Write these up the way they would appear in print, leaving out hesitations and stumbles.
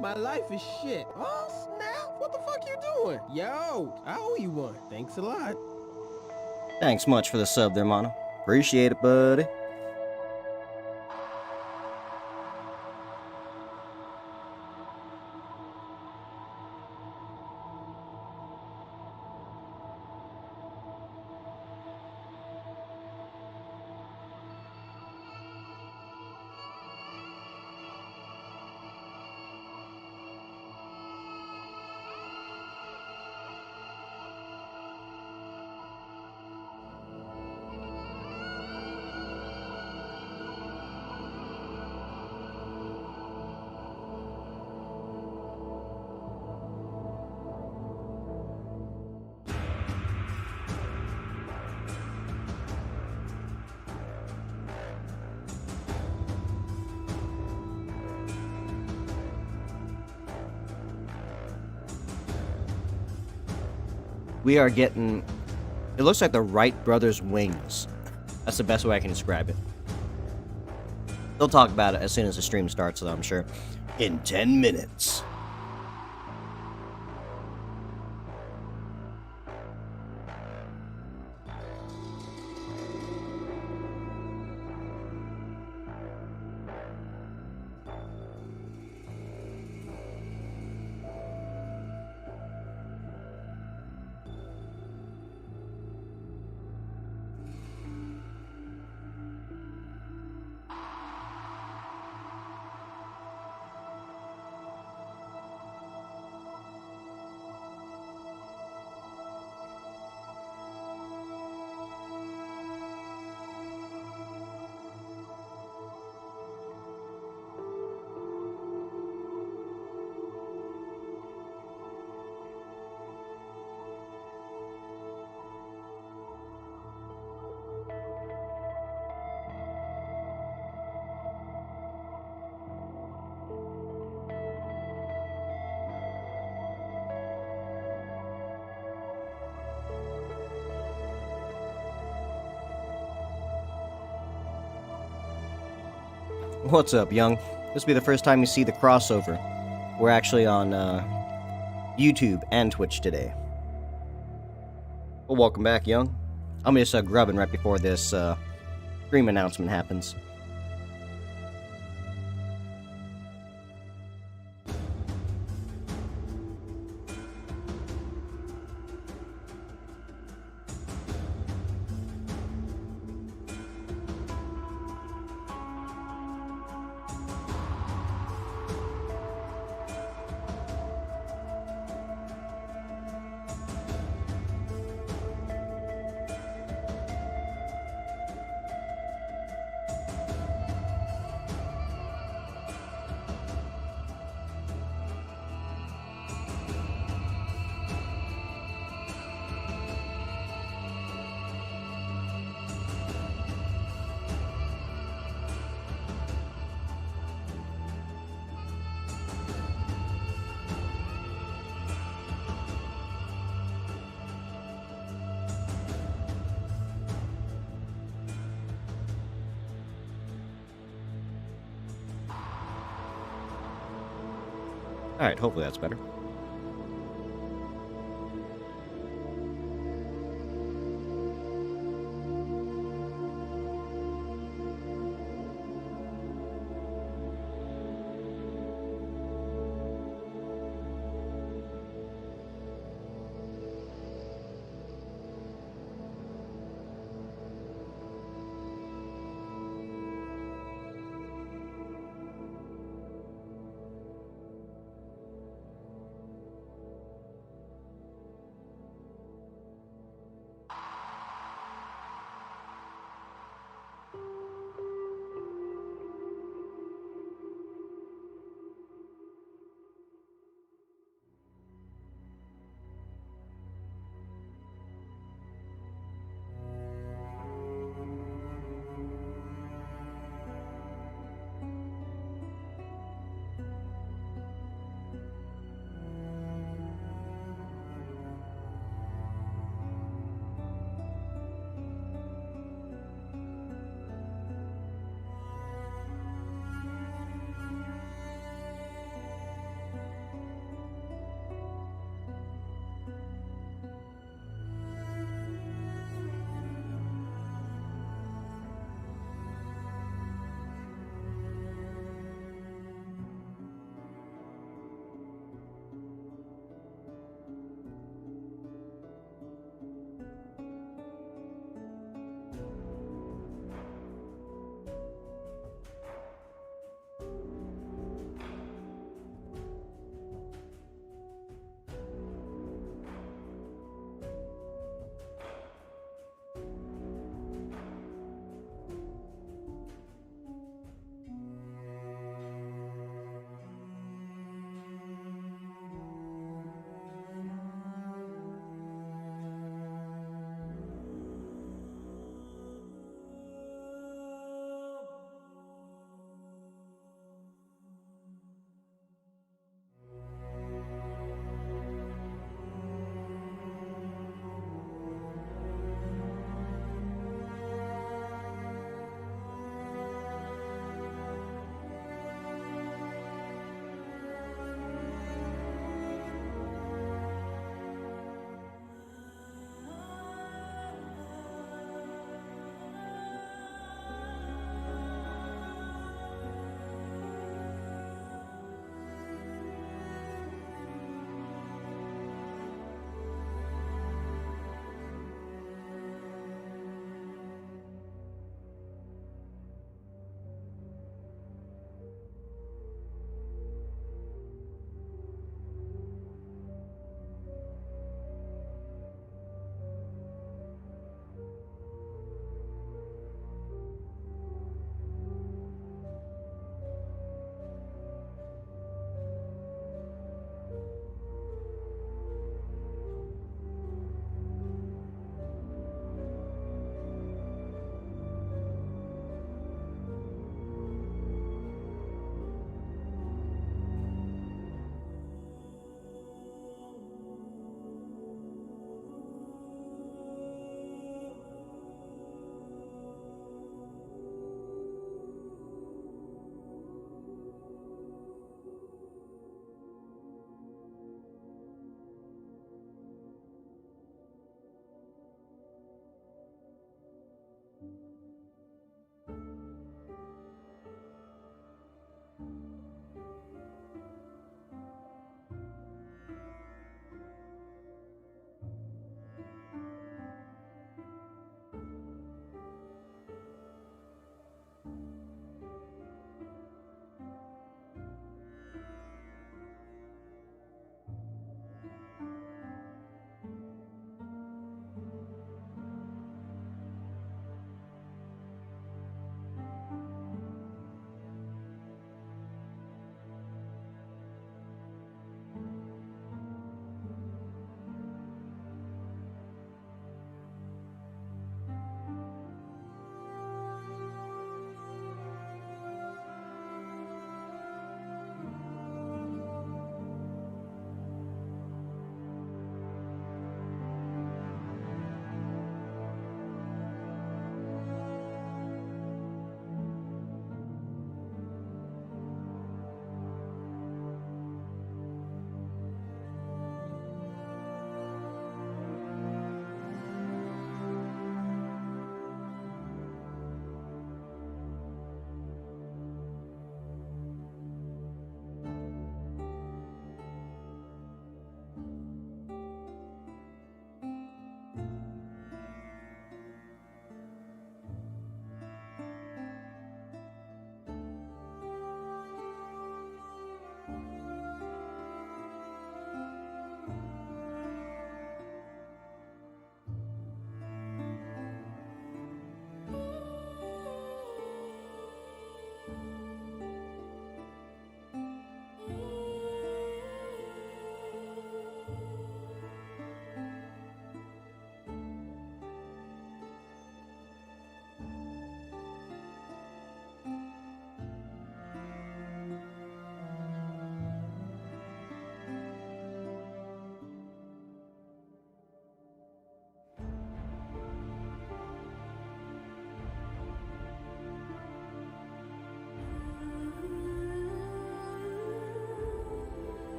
My life is shit. Oh, snap. What the fuck you doing? Yo, I owe you one. Thanks a lot. Thanks much for the sub there, Mono. Appreciate it, buddy. We are getting... It looks like the Wright brothers' wings. That's the best way I can describe it. They'll talk about it as soon as the stream starts, though, I'm sure. In 10 minutes. What's up, Young? This will be the first time you see the crossover. We're actually on YouTube and Twitch today. Well, welcome back, Young. I'm just grubbing right before this stream announcement happens. Alright, hopefully that's better.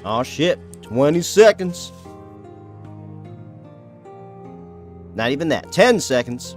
Oh shit, 20 seconds. Not even that, 10 seconds.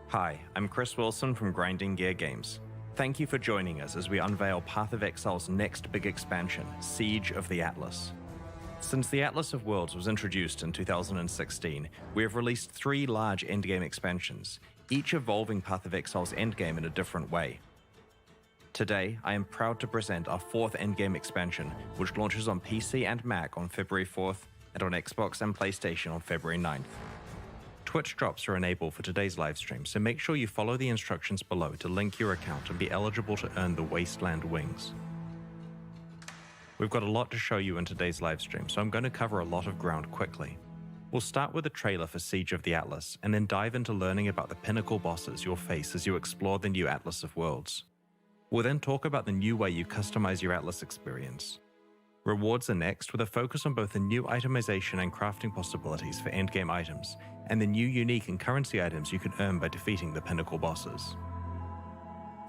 Hi, I'm Chris Wilson from Grinding Gear Games. Thank you for joining us as we unveil Path of Exile's next big expansion, Siege of the Atlas. Since the Atlas of Worlds was introduced in 2016, we have released 3 large endgame expansions, each evolving Path of Exile's endgame in a different way. Today, I am proud to present our 4th endgame expansion, which launches on PC and Mac on February 4th, and on Xbox and PlayStation on February 9th. Twitch drops are enabled for today's livestream, so make sure you follow the instructions below to link your account and be eligible to earn the Wasteland Wings. We've got a lot to show you in today's livestream, so I'm going to cover a lot of ground quickly. We'll start with a trailer for Siege of the Atlas, and then dive into learning about the pinnacle bosses you'll face as you explore the new Atlas of Worlds. We'll then talk about the new way you customize your Atlas experience. Rewards are next, with a focus on both the new itemization and crafting possibilities for endgame items, and the new unique and currency items you can earn by defeating the pinnacle bosses.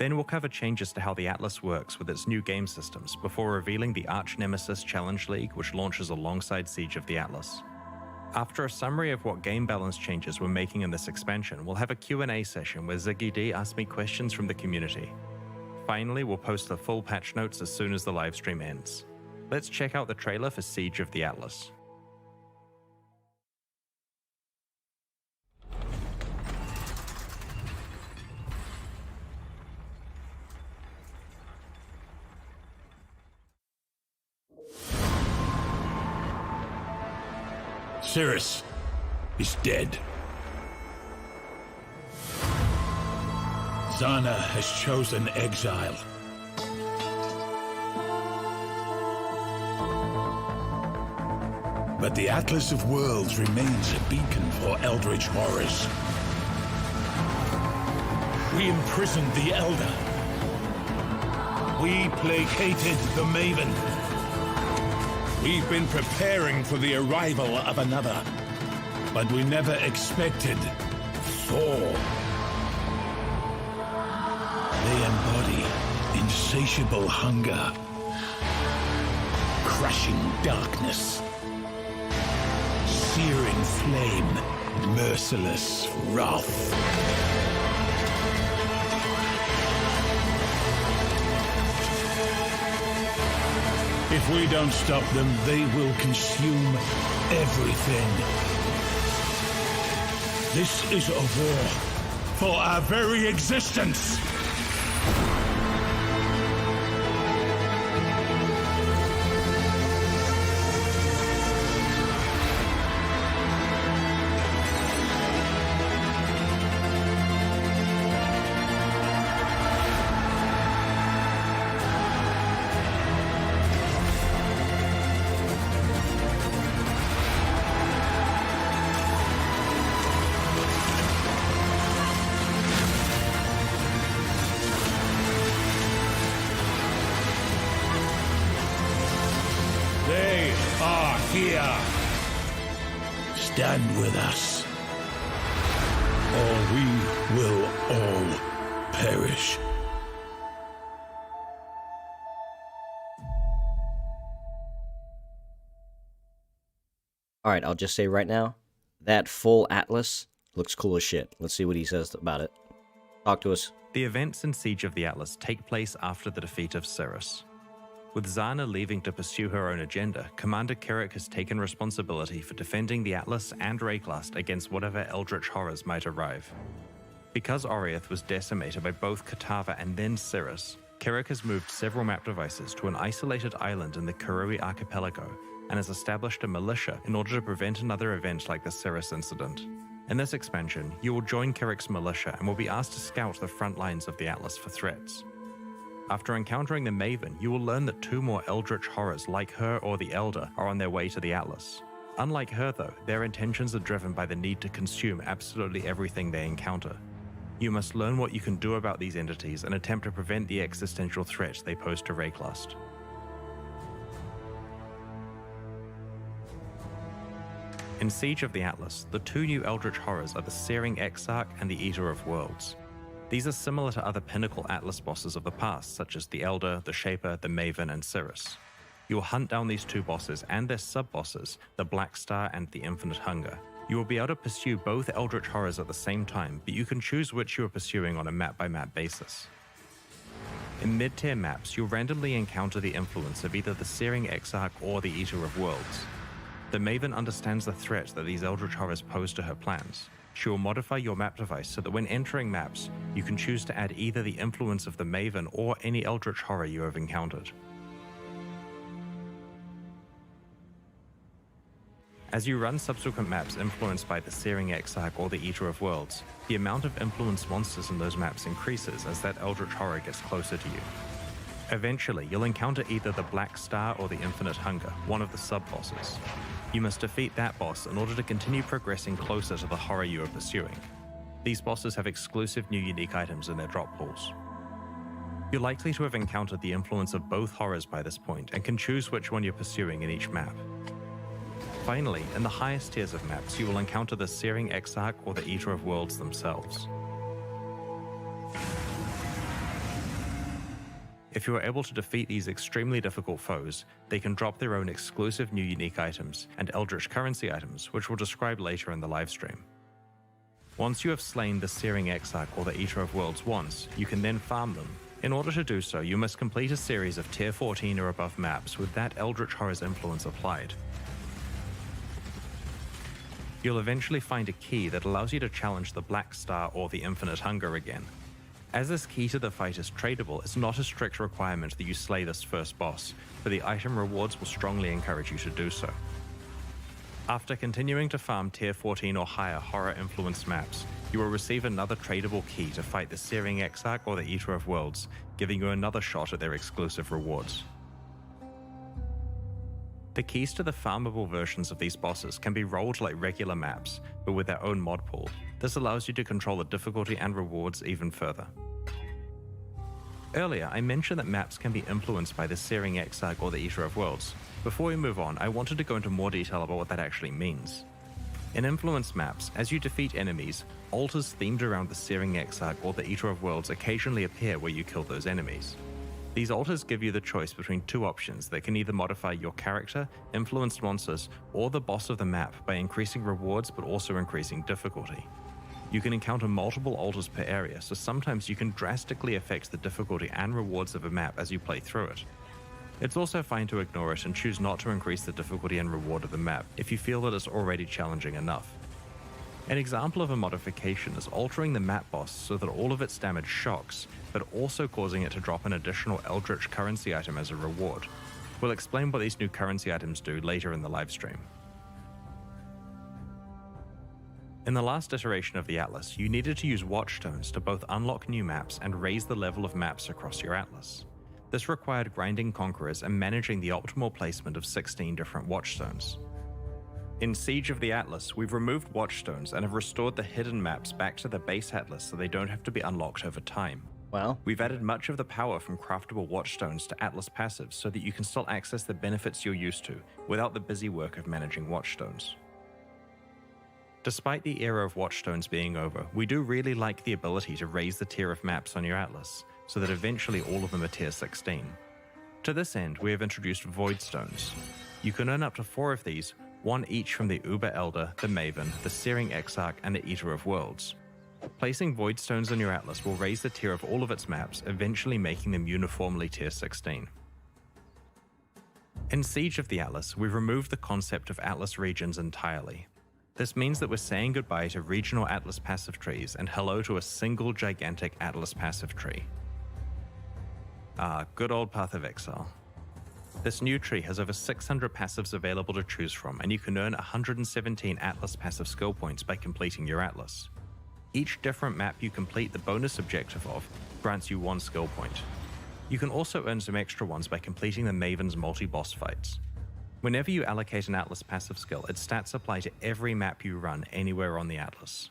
Then we'll cover changes to how the Atlas works with its new game systems, before revealing the Arch Nemesis Challenge League, which launches alongside Siege of the Atlas. After a summary of what game balance changes we're making in this expansion, we'll have a Q&A session where Ziggy D asks me questions from the community. Finally, we'll post the full patch notes as soon as the livestream ends. Let's check out the trailer for Siege of the Atlas. Cirrus is dead. Zana has chosen exile. But the Atlas of Worlds remains a beacon for Eldritch Horrors. We imprisoned the Elder. We placated the Maven. We've been preparing for the arrival of another, but we never expected 4. They embody insatiable hunger, crushing darkness, searing flame, merciless wrath. If we don't stop them, they will consume everything. This is a war for our very existence. here. Stand with us, or we will all perish. Alright, I'll just say right now, that full atlas looks cool as shit. Let's see what he says about it. Talk to us. The events in Siege of the Atlas take place after the defeat of Cirrus. With Zana leaving to pursue her own agenda, Commander Kirik has taken responsibility for defending the Atlas and Rayclast against whatever Eldritch Horrors might arrive. Because Oriath was decimated by both Katava and then Cirrus, Kirik has moved several map devices to an isolated island in the Kurui archipelago and has established a militia in order to prevent another event like the Cirrus incident. In this expansion, you will join Kirik's militia and will be asked to scout the front lines of the Atlas for threats. After encountering the Maven, you will learn that 2 more Eldritch Horrors like her or the Elder are on their way to the Atlas. Unlike her though, their intentions are driven by the need to consume absolutely everything they encounter. You must learn what you can do about these entities and attempt to prevent the existential threat they pose to Rayclast. In Siege of the Atlas, the 2 new Eldritch Horrors are the Searing Exarch and the Eater of Worlds. These are similar to other pinnacle Atlas bosses of the past, such as the Elder, the Shaper, the Maven, and Cirrus. You will hunt down these 2 bosses and their sub-bosses, the Black Star and the Infinite Hunger. You will be able to pursue both Eldritch Horrors at the same time, but you can choose which you are pursuing on a map-by-map basis. In mid-tier maps, you'll randomly encounter the influence of either the Searing Exarch or the Eater of Worlds. The Maven understands the threat that these Eldritch Horrors pose to her plans. She will modify your map device so that when entering maps, you can choose to add either the influence of the Maven or any Eldritch Horror you have encountered. As you run subsequent maps influenced by the Searing Exarch or the Eater of Worlds, the amount of influenced monsters in those maps increases as that Eldritch Horror gets closer to you. Eventually, you'll encounter either the Black Star or the Infinite Hunger, one of the sub-bosses. You must defeat that boss in order to continue progressing closer to the horror you are pursuing. These bosses have exclusive new unique items in their drop pools. You're likely to have encountered the influence of both horrors by this point and can choose which one you're pursuing in each map. Finally, in the highest tiers of maps, you will encounter the Searing Exarch or the Eater of Worlds themselves. If you are able to defeat these extremely difficult foes, they can drop their own exclusive new unique items and Eldritch currency items, which we'll describe later in the livestream. Once you have slain the Searing Exarch or the Eater of Worlds once, you can then farm them. In order to do so, you must complete a series of tier 14 or above maps with that Eldritch Horror's influence applied. You'll eventually find a key that allows you to challenge the Black Star or the Infinite Hunger again. As this key to the fight is tradable, it's not a strict requirement that you slay this first boss, but the item rewards will strongly encourage you to do so. After continuing to farm tier 14 or higher horror-influenced maps, you will receive another tradable key to fight the Searing Exarch or the Eater of Worlds, giving you another shot at their exclusive rewards. The keys to the farmable versions of these bosses can be rolled like regular maps, but with their own mod pool. This allows you to control the difficulty and rewards even further. Earlier, I mentioned that maps can be influenced by the Searing Exarch or the Eater of Worlds. Before we move on, I wanted to go into more detail about what that actually means. In influenced maps, as you defeat enemies, altars themed around the Searing Exarch or the Eater of Worlds occasionally appear where you kill those enemies. These altars give you the choice between 2 options that can either modify your character, influenced monsters, or the boss of the map by increasing rewards but also increasing difficulty. You can encounter multiple altars per area, so sometimes you can drastically affect the difficulty and rewards of a map as you play through it. It's also fine to ignore it and choose not to increase the difficulty and reward of the map if you feel that it's already challenging enough. An example of a modification is altering the map boss so that all of its damage shocks, but also causing it to drop an additional Eldritch currency item as a reward. We'll explain what these new currency items do later in the livestream. In the last iteration of the Atlas, you needed to use Watchstones to both unlock new maps and raise the level of maps across your Atlas. This required grinding Conquerors and managing the optimal placement of 16 different Watchstones. In Siege of the Atlas, we've removed Watchstones and have restored the hidden maps back to the base Atlas so they don't have to be unlocked over time. Wow. We've added much of the power from craftable watchstones to Atlas passives so that you can still access the benefits you're used to without the busy work of managing watchstones. Despite the era of watchstones being over, we do really like the ability to raise the tier of maps on your Atlas, so that eventually all of them are tier 16. To this end, we have introduced Voidstones. You can earn up to 4 of these, one each from the Uber Elder, the Maven, the Searing Exarch, and the Eater of Worlds. Placing Voidstones on your Atlas will raise the tier of all of its maps, eventually making them uniformly tier 16. In Siege of the Atlas, we've removed the concept of Atlas regions entirely. This means that we're saying goodbye to regional Atlas passive trees and hello to a single gigantic Atlas passive tree. Ah, good old Path of Exile. This new tree has over 600 passives available to choose from, and you can earn 117 Atlas passive skill points by completing your Atlas. Each different map you complete the bonus objective of grants you 1 skill point. You can also earn some extra ones by completing the Maven's multi-boss fights. Whenever you allocate an Atlas passive skill, its stats apply to every map you run anywhere on the Atlas.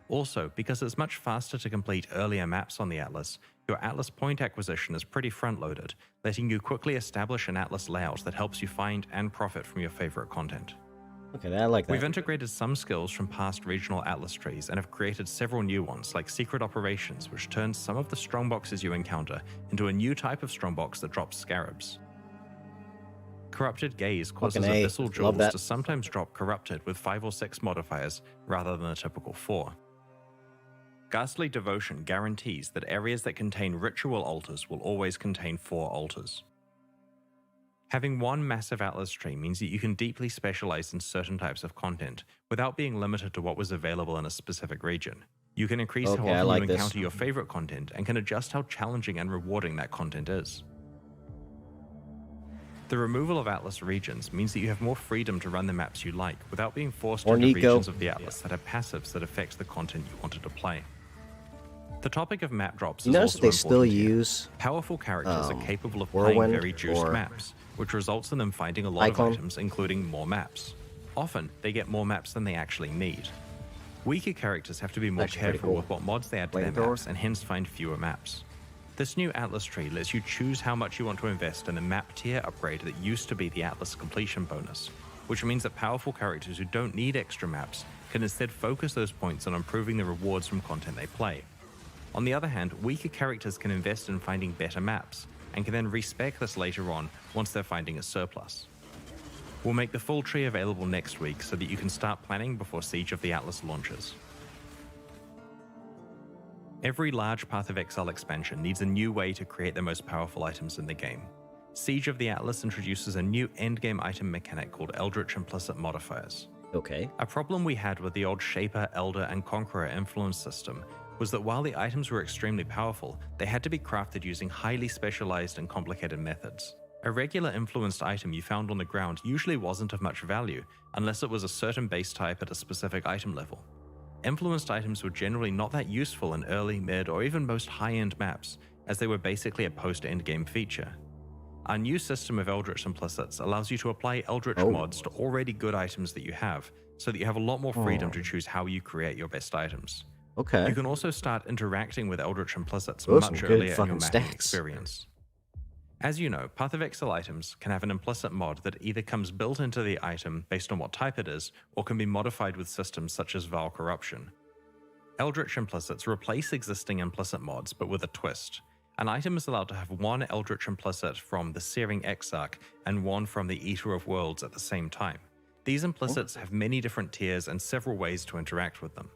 Also, because it's much faster to complete earlier maps on the Atlas, your Atlas point acquisition is pretty front-loaded, letting you quickly establish an Atlas layout that helps you find and profit from your favorite content. Okay, I like that. We've integrated some skills from past regional Atlas trees and have created several new ones, like Secret Operations, which turns some of the strongboxes you encounter into a new type of strongbox that drops scarabs. Corrupted Gaze causes Fucking A. Abyssal Love Jewels that. to sometimes drop Corrupted with 5 or 6 modifiers rather than a typical 4. Ghastly Devotion guarantees that areas that contain ritual altars will always contain 4 altars. Having one massive Atlas tree means that you can deeply specialize in certain types of content without being limited to what was available in a specific region. You can increase how Okay, I often like you this. encounter your favorite content and can adjust how challenging and rewarding that content is. The removal of Atlas regions means that you have more freedom to run the maps you like without being forced Or into Nico. regions of the Atlas that have passives that affect the content you wanted to play. The topic of map drops You is notice also that they still important here. use Powerful characters are capable of Whirlwind playing very juiced or maps, which results in them finding a lot Icon. of items, including more maps. Often, they get more maps than they actually need. Weaker characters have to be more Actually pretty careful cool. with what mods they add to their Flamethrower. maps and hence find fewer maps. This new Atlas tree lets you choose how much you want to invest in the map tier upgrade that used to be the Atlas completion bonus, which means that powerful characters who don't need extra maps can instead focus those points on improving the rewards from content they play. On the other hand, weaker characters can invest in finding better maps, and can then respec this later on once they're finding a surplus. We'll make the full tree available next week so that you can start planning before Siege of the Atlas launches. Every large Path of Exile expansion needs a new way to create the most powerful items in the game. Siege of the Atlas introduces a new endgame item mechanic called Eldritch Implicit modifiers. Okay. A problem we had with the old Shaper, Elder, and Conqueror influence system was that while the items were extremely powerful, they had to be crafted using highly specialized and complicated methods. A regular influenced item you found on the ground usually wasn't of much value, unless it was a certain base type at a specific item level. Influenced items were generally not that useful in early, mid, or even most high-end maps, as they were basically a post-endgame feature. Our new system of Eldritch Implicits allows you to apply Eldritch mods to already good items that you have, so that you have a lot more freedom to choose how you create your best items. Okay. You can also start interacting with Eldritch Implicits Those are much good earlier in your fucking mapping stats. experience. As you know, Path of Exile items can have an implicit mod that either comes built into the item based on what type it is, or can be modified with systems such as Vile Corruption. Eldritch Implicits replace existing implicit mods, but with a twist. An item is allowed to have one Eldritch Implicit from the Searing Exarch and one from the Eater of Worlds at the same time. These implicits have many different tiers and several ways to interact with them.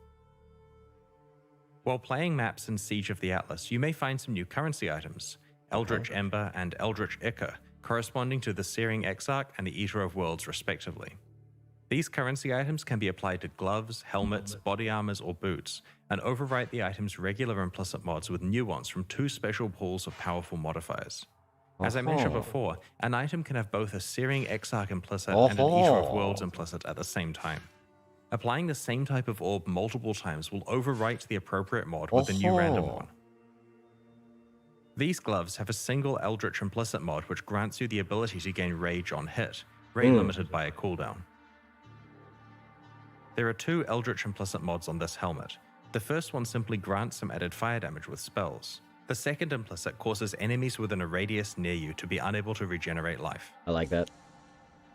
While playing maps in Siege of the Atlas, you may find some new currency items, Eldritch Ember and Eldritch Ichor, corresponding to the Searing Exarch and the Eater of Worlds respectively. These currency items can be applied to gloves, helmets, body armors, or boots, and overwrite the item's regular implicit mods with new ones from 2 special pools of powerful modifiers. As I mentioned before, an item can have both a Searing Exarch implicit and an Eater of Worlds implicit at the same time. Applying the same type of orb multiple times will overwrite the appropriate mod with a new random one. These gloves have a single Eldritch Implicit mod which grants you the ability to gain Rage on hit, rate limited by a cooldown. There are 2 Eldritch Implicit mods on this helmet. The first one simply grants some added fire damage with spells. The second implicit causes enemies within a radius near you to be unable to regenerate life. I like that.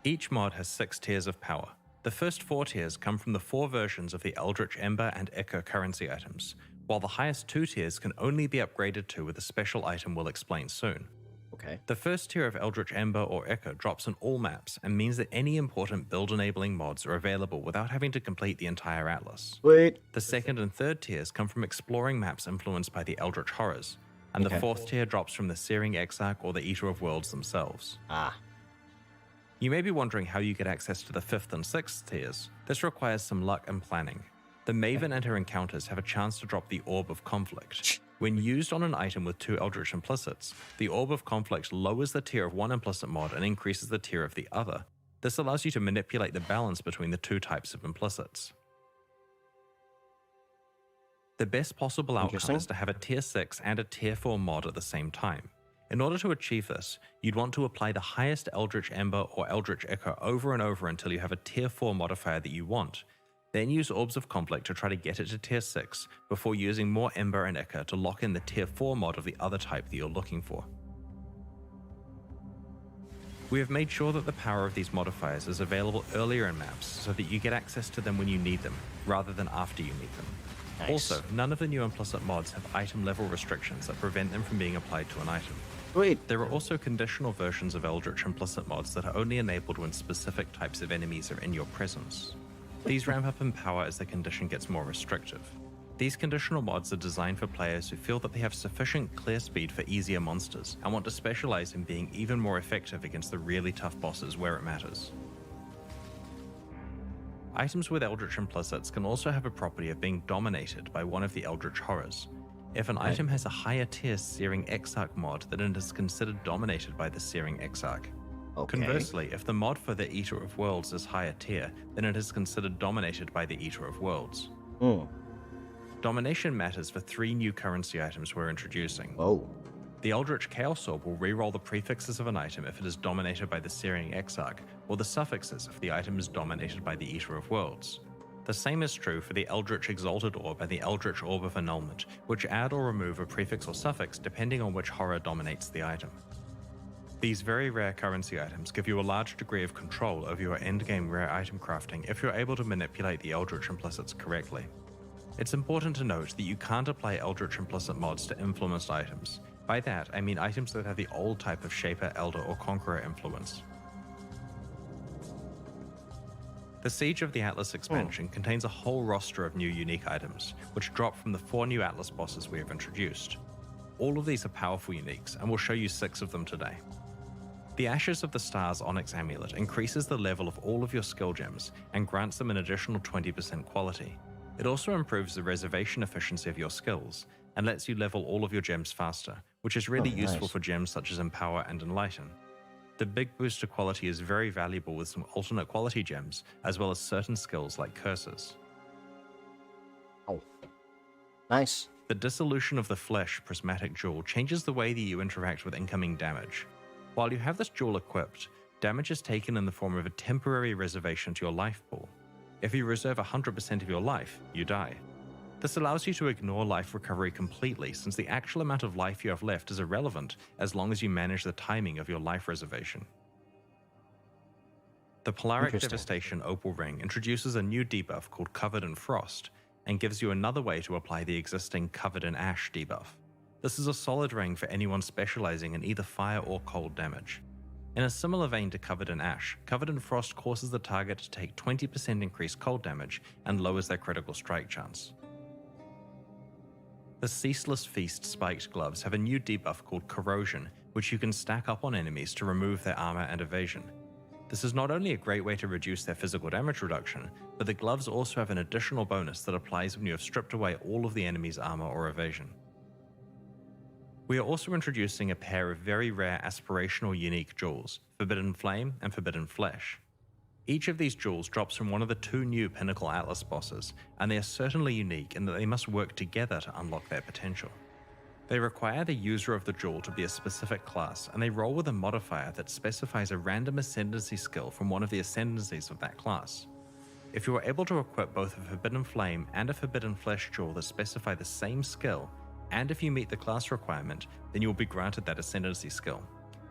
Each mod has 6 tiers of power. The first 4 tiers come from the 4 versions of the Eldritch Ember and Echo currency items, while the highest 2 tiers can only be upgraded to with a special item we'll explain soon. Okay. The first tier of Eldritch Ember or Echo drops on all maps and means that any important build-enabling mods are available without having to complete the entire atlas. Wait. The second and third tiers come from exploring maps influenced by the Eldritch Horrors, and Okay. the fourth tier drops from the Searing Exarch or the Eater of Worlds themselves. Ah. You may be wondering how you get access to the 5th and 6th tiers. This requires some luck and planning. The Maven and her encounters have a chance to drop the Orb of Conflict. When used on an item with 2 Eldritch Implicits, the Orb of Conflict lowers the tier of one implicit mod and increases the tier of the other. This allows you to manipulate the balance between the 2 types of implicits. The best possible outcome Interesting. is to have a tier 6 and a tier 4 mod at the same time. In order to achieve this, you'd want to apply the highest Eldritch Ember or Eldritch Echo over and over until you have a tier 4 modifier that you want. Then use Orbs of Conflict to try to get it to tier 6 before using more Ember and Echo to lock in the tier 4 mod of the other type that you're looking for. We have made sure that the power of these modifiers is available earlier in maps so that you get access to them when you need them, rather than after you need them. Nice. Also, none of the new implicit mods have item level restrictions that prevent them from being applied to an item. Wait. There are also conditional versions of Eldritch Implicit mods that are only enabled when specific types of enemies are in your presence. These ramp up in power as the condition gets more restrictive. These conditional mods are designed for players who feel that they have sufficient clear speed for easier monsters and want to specialize in being even more effective against the really tough bosses where it matters. Items with Eldritch Implicits can also have a property of being dominated by one of the Eldritch Horrors. If an item has a higher tier Searing Exarch mod, then it is considered dominated by the Searing Exarch. Okay. Conversely, if the mod for the Eater of Worlds is higher tier, then it is considered dominated by the Eater of Worlds. Hmm. Domination matters for 3 new currency items we're introducing. Whoa. The Eldritch Chaos Orb will reroll the prefixes of an item if it is dominated by the Searing Exarch, or the suffixes if the item is dominated by the Eater of Worlds. The same is true for the Eldritch Exalted Orb and the Eldritch Orb of Annulment, which add or remove a prefix or suffix depending on which horror dominates the item. These very rare currency items give you a large degree of control over your endgame rare item crafting if you're able to manipulate the Eldritch Implicits correctly. It's important to note that you can't apply Eldritch Implicit mods to influenced items. By that, I mean items that have the old type of Shaper, Elder, or Conqueror influence. The Siege of the Atlas expansion contains a whole roster of new unique items, which drop from the 4 new Atlas bosses we have introduced. All of these are powerful uniques, and we'll show you 6 of them today. The Ashes of the Stars Onyx Amulet increases the level of all of your skill gems and grants them an additional 20% quality. It also improves the reservation efficiency of your skills and lets you level all of your gems faster, which is really useful nice. for gems such as Empower and Enlighten. The big boost to quality is very valuable with some alternate quality gems, as well as certain skills like curses. Oh. Nice. The Dissolution of the Flesh Prismatic Jewel changes the way that you interact with incoming damage. While you have this jewel equipped, damage is taken in the form of a temporary reservation to your life pool. If you reserve 100% of your life, you die. This allows you to ignore life recovery completely, since the actual amount of life you have left is irrelevant as long as you manage the timing of your life reservation. The Polaric Devastation Opal Ring introduces a new debuff called Covered in Frost, and gives you another way to apply the existing Covered in Ash debuff. This is a solid ring for anyone specializing in either fire or cold damage. In a similar vein to Covered in Ash, Covered in Frost causes the target to take 20% increased cold damage and lowers their critical strike chance. The Ceaseless Feast Spiked Gloves have a new debuff called Corrosion, which you can stack up on enemies to remove their armor and evasion. This is not only a great way to reduce their physical damage reduction, but the gloves also have an additional bonus that applies when you have stripped away all of the enemy's armor or evasion. We are also introducing a pair of very rare aspirational unique jewels, Forbidden Flame and Forbidden Flesh. Each of these jewels drops from one of the 2 new Pinnacle Atlas bosses, and they are certainly unique in that they must work together to unlock their potential. They require the user of the jewel to be a specific class, and they roll with a modifier that specifies a random ascendancy skill from one of the ascendancies of that class. If you are able to equip both a Forbidden Flame and a Forbidden Flesh jewel that specify the same skill, and if you meet the class requirement, then you'll be granted that ascendancy skill.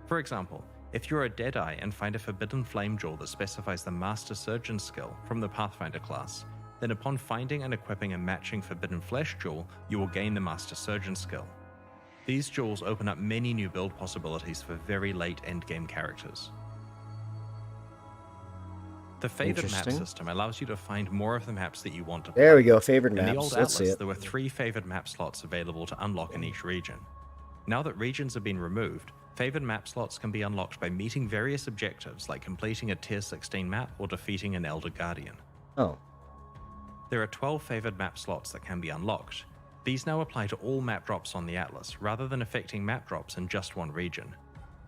For example, if you're a Deadeye and find a Forbidden Flame Jewel that specifies the Master Surgeon skill from the Pathfinder class, then upon finding and equipping a matching Forbidden Flesh Jewel, you will gain the Master Surgeon skill. These jewels open up many new build possibilities for very late endgame characters. The favored map system allows you to find more of the maps that you want to play. There we go, favored In maps. the old Let's see Atlas, it. there were 3 favored map slots available to unlock in each region. Now that regions have been removed, favored map slots can be unlocked by meeting various objectives like completing a tier 16 map or defeating an Elder Guardian. Oh. There are 12 favored map slots that can be unlocked. These now apply to all map drops on the Atlas, rather than affecting map drops in just one region.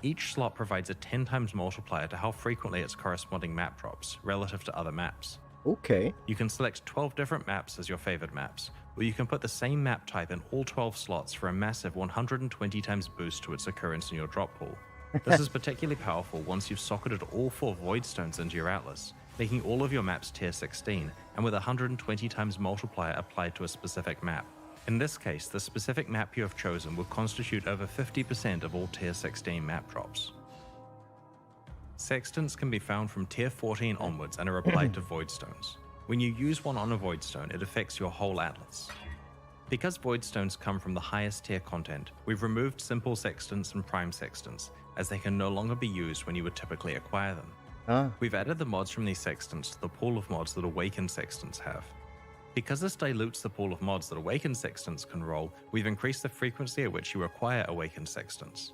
Each slot provides a 10 times multiplier to how frequently its corresponding map drops, relative to other maps. Okay. You can select 12 different maps as your favored maps, or you can put the same map type in all 12 slots for a massive 120 times boost to its occurrence in your drop pool. This is particularly powerful once you've socketed all 4 Void Stones into your Atlas, making all of your maps tier 16, and with a 120 times multiplier applied to a specific map. In this case, the specific map you have chosen will constitute over 50% of all tier 16 map drops. Sextants can be found from tier 14 onwards and are applied to Void Stones. When you use one on a Void Stone, it affects your whole Atlas. Because Void Stones come from the highest tier content, we've removed simple Sextants and prime Sextants, as they can no longer be used when you would typically acquire them. We've added the mods from these Sextants to the pool of mods that Awakened Sextants have. Because this dilutes the pool of mods that Awakened Sextants can roll, we've increased the frequency at which you acquire Awakened Sextants.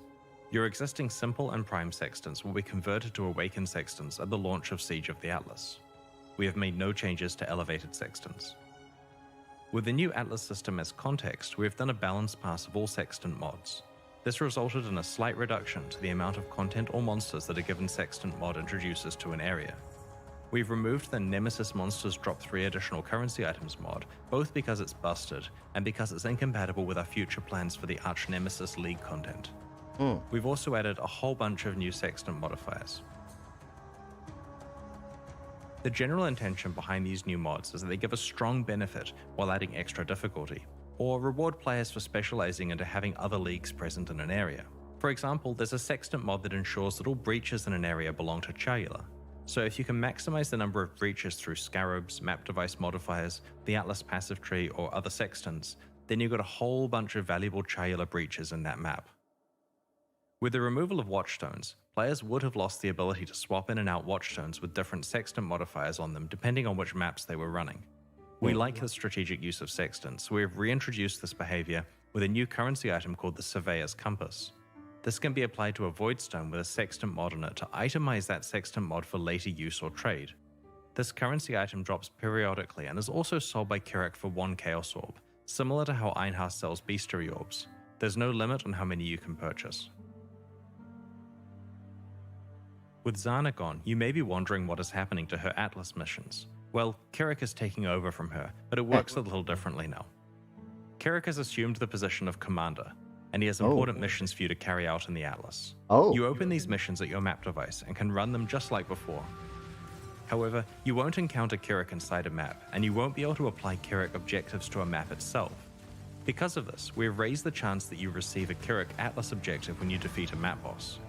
Your existing simple and prime Sextants will be converted to Awakened Sextants at the launch of Siege of the Atlas. We have made no changes to Elevated Sextants. With the new Atlas system as context, we have done a balanced pass of all Sextant mods. This resulted in a slight reduction to the amount of content or monsters that a given Sextant mod introduces to an area. We've removed the Nemesis monsters drop 3 additional currency items mod, both because it's busted, and because it's incompatible with our future plans for the Arch Nemesis League content. We've also added a whole bunch of new Sextant modifiers. The general intention behind these new mods is that they give a strong benefit while adding extra difficulty, or reward players for specializing into having other leagues present in an area. For example, there's a Sextant mod that ensures that all breaches in an area belong to Chayula. So if you can maximize the number of breaches through scarabs, map device modifiers, the Atlas passive tree, or other Sextants, then you've got a whole bunch of valuable Chayula breaches in that map. With the removal of Watchstones, players would have lost the ability to swap in and out Watchstones with different Sextant modifiers on them depending on which maps they were running. We like the strategic use of Sextants, so we have reintroduced this behavior with a new currency item called the Surveyor's Compass. This can be applied to a Void Stone with a Sextant mod on it to itemize that Sextant mod for later use or trade. This currency item drops periodically and is also sold by Kirak for 1 Chaos Orb, similar to how Einhar sells Bestiary Orbs. There's no limit on how many you can purchase. With Zana gone, you may be wondering what is happening to her Atlas missions. Well, Kirak is taking over from her, but it works a little differently now. Kirak has assumed the position of commander, and he has important missions for you to carry out in the Atlas. You open these missions at your map device and can run them just like before. However, you won't encounter Kirak inside a map, and you won't be able to apply Kirak objectives to a map itself. Because of this, we have raised the chance that you receive a Kirak Atlas objective when you defeat a map boss.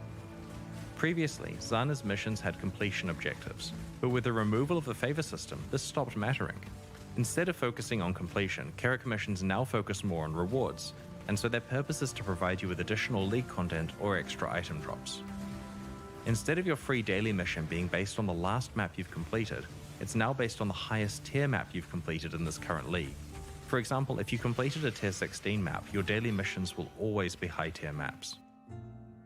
Previously, Zana's missions had completion objectives, but with the removal of the favor system, this stopped mattering. Instead of focusing on completion, Kirak missions now focus more on rewards, and so their purpose is to provide you with additional league content or extra item drops. Instead of your free daily mission being based on the last map you've completed, it's now based on the highest tier map you've completed in this current league. For example, if you completed a tier 16 map, your daily missions will always be high tier maps.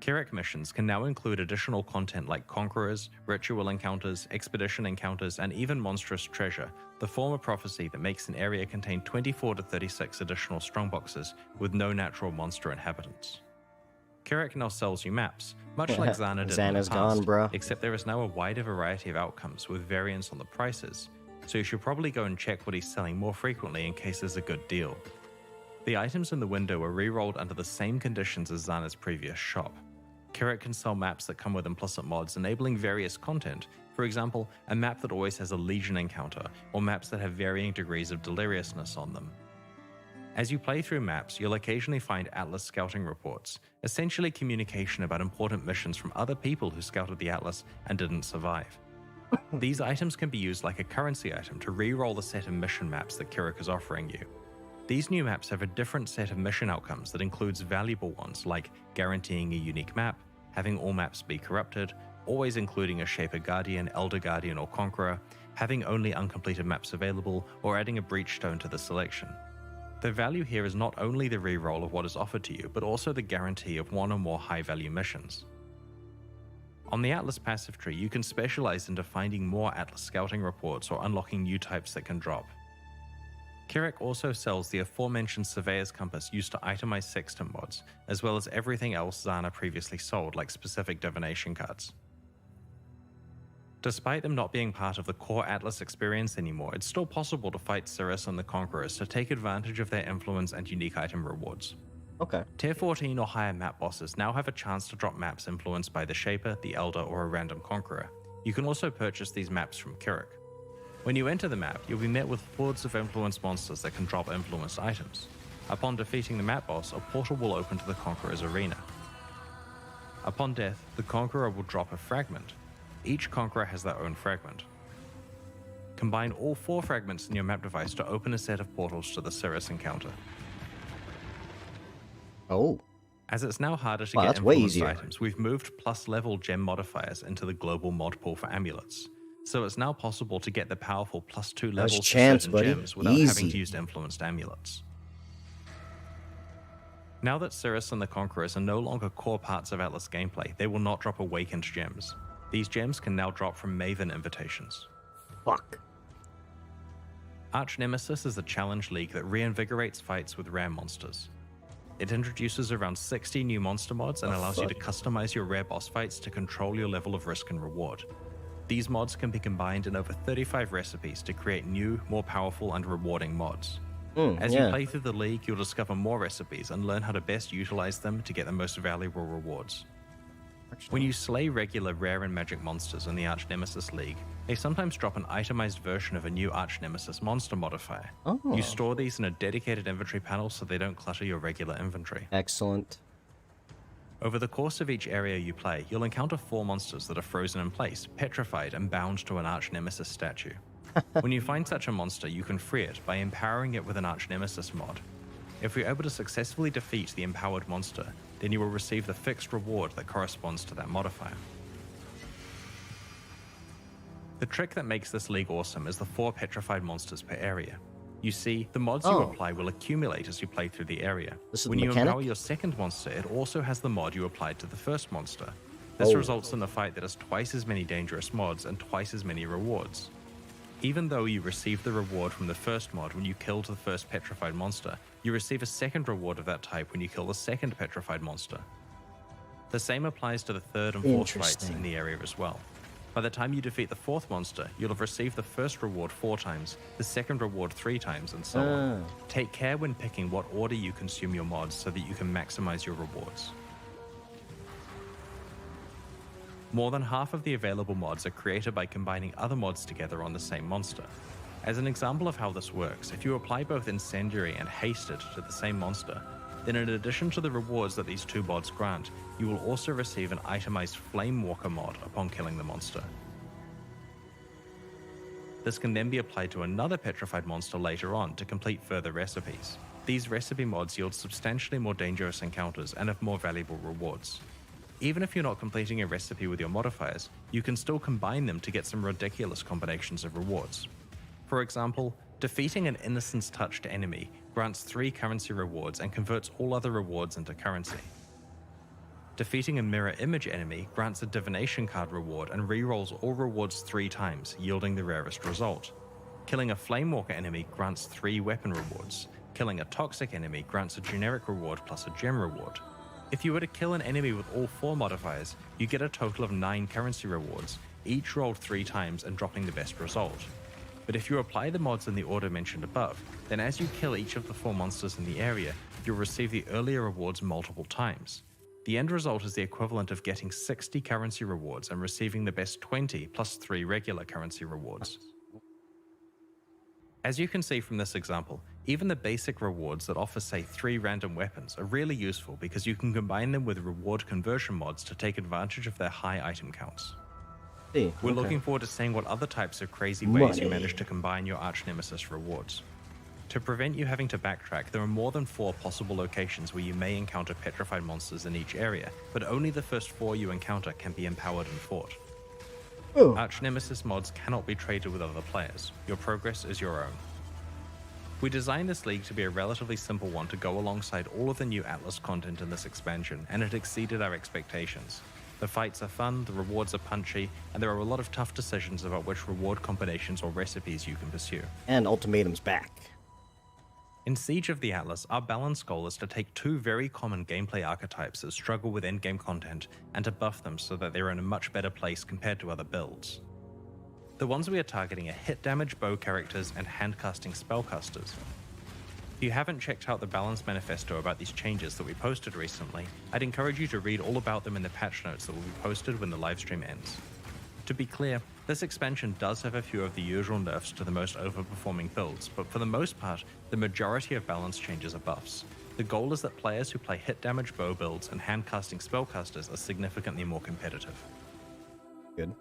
Kirak missions can now include additional content like Conquerors, Ritual Encounters, Expedition Encounters, and even Monstrous Treasure, the former prophecy that makes an area contain 24 to 36 additional strongboxes with no natural monster inhabitants. Kirak now sells you maps, much like Zana did in the past, gone, bro. except there is now a wider variety of outcomes with variance on the prices, so you should probably go and check what he's selling more frequently in case there's a good deal. The items in the window are re-rolled under the same conditions as Zana's previous shop. Kirak can sell maps that come with implicit mods enabling various content, for example, a map that always has a Legion encounter, or maps that have varying degrees of deliriousness on them. As you play through maps, you'll occasionally find Atlas scouting reports, essentially communication about important missions from other people who scouted the Atlas and didn't survive. These items can be used like a currency item to re-roll the set of mission maps that Kirik is offering you. These new maps have a different set of mission outcomes that includes valuable ones like guaranteeing a unique map, having all maps be corrupted, always including a Shaper Guardian, Elder Guardian, or Conqueror, having only uncompleted maps available, or adding a Breachstone to the selection. The value here is not only the re-roll of what is offered to you, but also the guarantee of one or more high-value missions. On the Atlas passive tree, you can specialize into finding more Atlas scouting reports or unlocking new types that can drop. Kirik also sells the aforementioned Surveyor's Compass used to itemize Sextant mods, as well as everything else Zana previously sold, like specific divination cards. Despite them not being part of the core Atlas experience anymore, it's still possible to fight Cirrus and the Conquerors to take advantage of their influence and unique item rewards. Okay. Tier 14 or higher map bosses now have a chance to drop maps influenced by the Shaper, the Elder, or a random Conqueror. You can also purchase these maps from Kirik. When you enter the map, you'll be met with hordes of influenced monsters that can drop influenced items. Upon defeating the map boss, a portal will open to the Conqueror's arena. Upon death, the Conqueror will drop a fragment. Each Conqueror has their own fragment. Combine all 4 fragments in your map device to open a set of portals to the Cirrus encounter. Oh. As it's now harder to Wow, get that's way influenced easier. items, we've moved plus level gem modifiers into the global mod pool for amulets. So it's now possible to get the powerful plus 2 levels to chance, certain buddy. gems without Easy. having to use influenced amulets. Now that Cirrus and the Conquerors are no longer core parts of Atlas gameplay, they will not drop awakened gems. These gems can now drop from Maven invitations. Fuck. Arch Nemesis is a challenge league that reinvigorates fights with rare monsters. It introduces around 60 new monster mods and allows you to customize your rare boss fights to control your level of risk and reward. These mods can be combined in over 35 recipes to create new, more powerful and rewarding mods. As you play through the league, you'll discover more recipes and learn how to best utilize them to get the most valuable rewards. When you slay regular rare and magic monsters in the Arch Nemesis League, they sometimes drop an itemized version of a new Arch Nemesis monster modifier. You store these in a dedicated inventory panel so they don't clutter your regular inventory. Excellent. Over the course of each area you play, you'll encounter 4 monsters that are frozen in place, petrified, and bound to an Arch Nemesis statue. When you find such a monster, you can free it by empowering it with an Arch Nemesis mod. If you're able to successfully defeat the empowered monster, then you will receive the fixed reward that corresponds to that modifier. The trick that makes this league awesome is the 4 petrified monsters per area. You see, the mods you apply will accumulate as you play through the area. When you empower your second monster, it also has the mod you applied to the first monster. This results in a fight that has twice as many dangerous mods and twice as many rewards. Even though you receive the reward from the first mod when you killed the first petrified monster, you receive a second reward of that type when you kill the second petrified monster. The same applies to the third and fourth fights in the area as well. By the time you defeat the 4th monster, you'll have received the first reward 4 times, the second reward 3 times, and so on. Take care when picking what order you consume your mods so that you can maximize your rewards. More than half of the available mods are created by combining other mods together on the same monster. As an example of how this works, if you apply both Incendiary and Hasted to the same monster, then in addition to the rewards that these 2 mods grant, you will also receive an itemized Flamewalker mod upon killing the monster. This can then be applied to another petrified monster later on to complete further recipes. These recipe mods yield substantially more dangerous encounters and have more valuable rewards. Even if you're not completing a recipe with your modifiers, you can still combine them to get some ridiculous combinations of rewards. For example, defeating an Innocence-touched enemy grants 3 currency rewards and converts all other rewards into currency. Defeating a mirror image enemy grants a divination card reward and rerolls all rewards 3 times, yielding the rarest result. Killing a Flamewalker enemy grants 3 weapon rewards. Killing a toxic enemy grants a generic reward plus a gem reward. If you were to kill an enemy with all 4 modifiers, you get a total of 9 currency rewards, each rolled 3 times and dropping the best result. But if you apply the mods in the order mentioned above, then as you kill each of the 4 monsters in the area, you'll receive the earlier rewards multiple times. The end result is the equivalent of getting 60 currency rewards and receiving the best 20 plus 3 regular currency rewards. As you can see from this example, Even the basic rewards that offer, say, 3 random weapons are really useful because you can combine them with reward conversion mods to take advantage of their high item counts. See, We're okay. looking forward to seeing what other types of crazy ways you Money. manage to combine your arch nemesis rewards. To prevent you having to backtrack, there are more than 4 possible locations where you may encounter petrified monsters in each area, but only the first 4 you encounter can be empowered and fought. Oh. Arch nemesis mods cannot be traded with other players. Your progress is your own. We designed this league to be a relatively simple one to go alongside all of the new Atlas content in this expansion, and it exceeded our expectations. The fights are fun, the rewards are punchy, and there are a lot of tough decisions about which reward combinations or recipes you can pursue. And Ultimatum's back. In Siege of the Atlas, our balanced goal is to take 2 very common gameplay archetypes that struggle with endgame content and to buff them so that they're in a much better place compared to other builds. The ones we are targeting are hit damage bow characters and handcasting spellcasters. If you haven't checked out the balance manifesto about these changes that we posted recently, I'd encourage you to read all about them in the patch notes that will be posted when the livestream ends. To be clear, this expansion does have a few of the usual nerfs to the most overperforming builds, but for the most part, the majority of balance changes are buffs. The goal is that players who play hit damage bow builds and handcasting spellcasters are significantly more competitive. Good.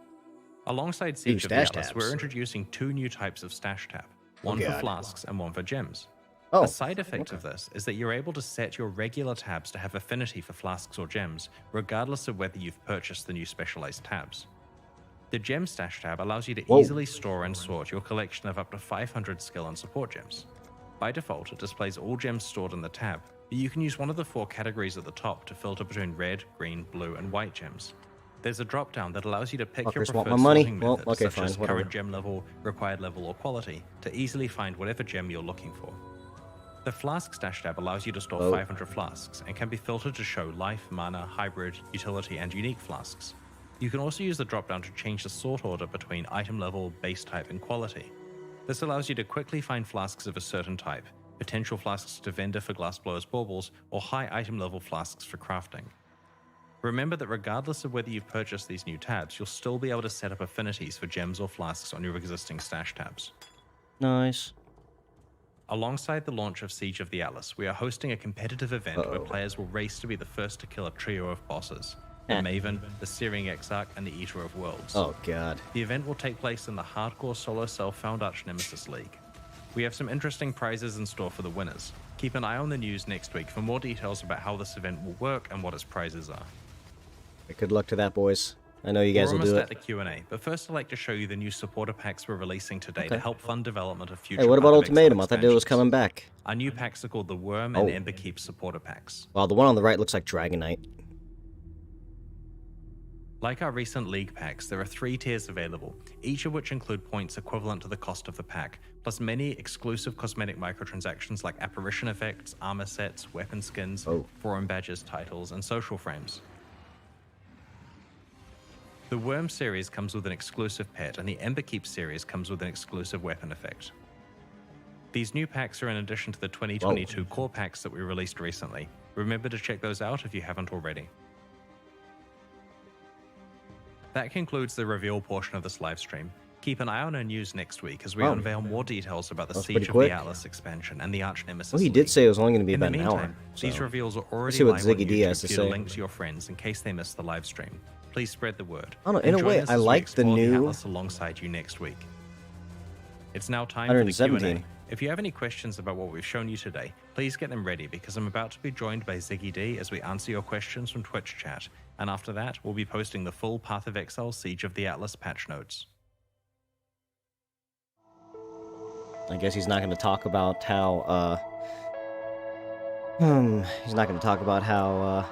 Alongside Siege of the stash Atlas, tabs. we're introducing 2 new types of stash tab, one for God. flasks and one for gems. Oh, A side effect of this is that you're able to set your regular tabs to have affinity for flasks or gems, regardless of whether you've purchased the new specialized tabs. The Gem Stash tab allows you to Whoa. easily store and sort your collection of up to 500 skill and support gems. By default, it displays all gems stored in the tab, but you can use one of the 4 categories at the top to filter between red, green, blue, and white gems. There's a drop-down that allows you to pick your Fuckers want preferred my money. sorting Well, method, okay, such fine, as whatever. current gem level, required level, or quality, to easily find whatever gem you're looking for. The Flask Stash tab allows you to store 500 flasks and can be filtered to show life, mana, hybrid, utility, and unique flasks. You can also use the drop-down to change the sort order between item level, base type, and quality. This allows you to quickly find flasks of a certain type, potential flasks to vendor for glassblowers baubles, or high item level flasks for crafting. Remember that regardless of whether you've purchased these new tabs, you'll still be able to set up affinities for gems or flasks on your existing stash tabs. nice. Alongside the launch of Siege of the Atlas, we are hosting a competitive event where players will race to be the first to kill a trio of bosses: the Maven, the Searing Exarch, and the Eater of Worlds. Oh, God. The event will take place in the hardcore solo self-found Arch Nemesis League. We have some interesting prizes in store for the winners. Keep an eye on the news next week for more details about how this event will work and what its prizes are. Good luck to that, boys. I know you guys We're will almost do at it. the Q&A, but first I'd like to show you the new supporter packs we're releasing today to help fund development of future Hey, what about Path of Exile Ultimatum? I thought it was expansions. coming back. Our new packs are called the Worm and Emberkeep supporter packs. Well, the one on the right looks like Dragonite. Like our recent League packs, there are 3 tiers available, each of which include points equivalent to the cost of the pack, plus many exclusive cosmetic microtransactions like apparition effects, armor sets, weapon skins, forum badges, titles, and social frames. The Worm series comes with an exclusive pet, and the Emberkeep series comes with an exclusive weapon effect. These new packs are in addition to the 2022 core packs that we released recently. Remember to check those out if you haven't already. That concludes the reveal portion of this livestream. Keep an eye on our news next week as we unveil more details about the That's Siege pretty of quick. the Atlas expansion and the Arch Nemesis. Well, he League. did say it was only going to be In the about an meantime, hour. these so. reveals are already see what live on Ziggy D YouTube has to for you to say. link to your friends in case they missed the live stream. Please spread the word. I don't know, in And a way, join us I as we like the explore new- Atlas alongside you next week. It's now time for the 117. Q&A. If you have any questions about what we've shown you today, please get them ready because I'm about to be joined by Ziggy D as we answer your questions from Twitch chat. And after that, we'll be posting the full Path of Exile Siege of the Atlas patch notes. I guess he's not going to talk about how, he's not going to talk about how,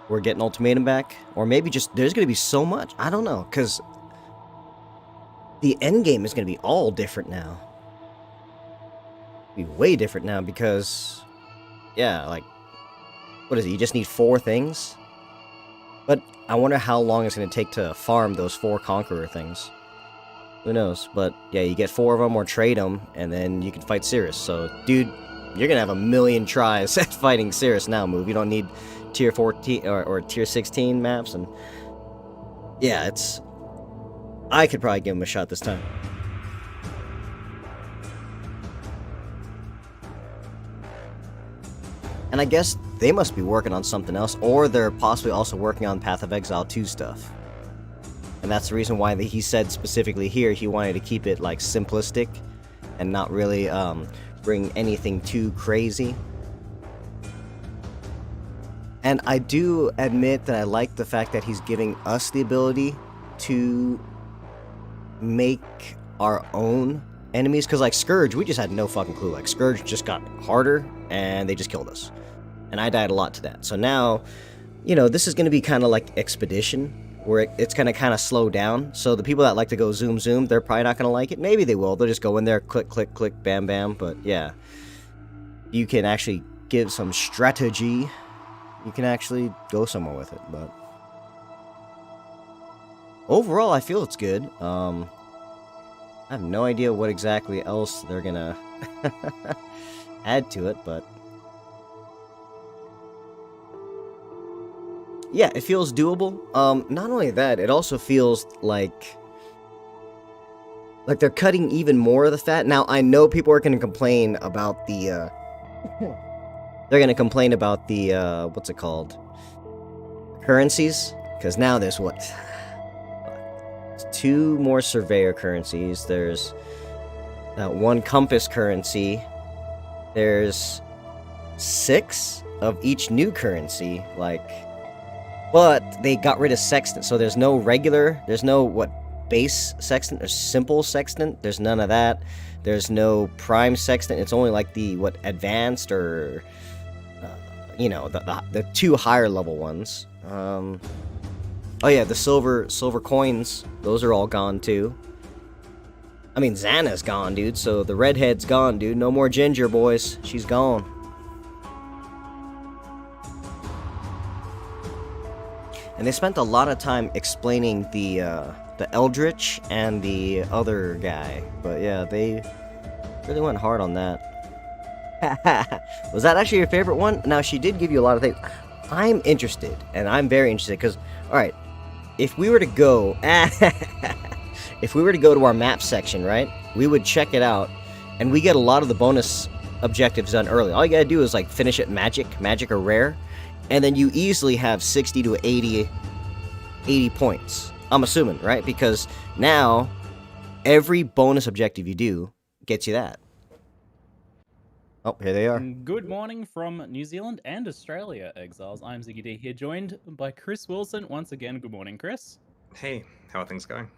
we're getting Ultimatum back. Or maybe just, there's going to be so much. I don't know, because the end game is going to be all different now. Be way different now because, yeah, like, what is it? You just need 4 things? But I wonder how long it's going to take to farm those 4 Conqueror things. Who knows? But yeah, you get 4 of them or trade them, and then you can fight Cirrus. So, dude, you're going to have a million tries at fighting Cirrus now, Move. You don't need tier 14 or tier 16 maps, and yeah, it's... I could probably give him a shot this time. And I guess they must be working on something else, or they're possibly also working on Path of Exile 2 stuff. And that's the reason why he said specifically here he wanted to keep it like simplistic and not really bring anything too crazy. And I do admit that I like the fact that he's giving us the ability to make our own enemies, because like Scourge, we just had no fucking clue. Like Scourge just got harder and they just killed us, and I died a lot to that. So now, you know, this is going to be kind of like Expedition, where it's going to kind of slow down. So the people that like to go zoom zoom, they're probably not going to like it. Maybe they will. They'll just go in there, click click click, bam bam. But yeah, you can actually give some strategy. You can actually go somewhere with it. But overall, I feel it's good. I have no idea what exactly else they're gonna add to it, but yeah, it feels doable. Not only that, it also feels like they're cutting even more of the fat. Now, I know people are gonna complain about the they're gonna complain about the what's it called? Currencies, because now there's what? 2 more surveyor currencies. There's that 1 compass currency. There's 6 of each new currency, like, but they got rid of sextant, so there's no base sextant or simple sextant. There's none of that. There's no prime sextant. It's only like the advanced or you know, the 2 higher level ones. Oh yeah, the silver coins, those are all gone too. I mean, Xana's gone, dude, so the redhead's gone, dude. No more Ginger, boys. She's gone. And they spent a lot of time explaining the Eldritch and the other guy. But yeah, they really went hard on that. Was that actually your favorite one? Now, she did give you a lot of things. I'm interested, and I'm very interested, because, alright, if we were to go to our map section, right, we would check it out, and we get a lot of the bonus objectives done early. All you gotta do is like finish it magic or rare, and then you easily have 60 to 80 points. I'm assuming, right? Because now every bonus objective you do gets you that. Oh, here they are. Good morning from New Zealand and Australia, Exiles. I'm Ziggy D here, joined by Chris Wilson once again. Good morning, Chris. Hey, how are things going?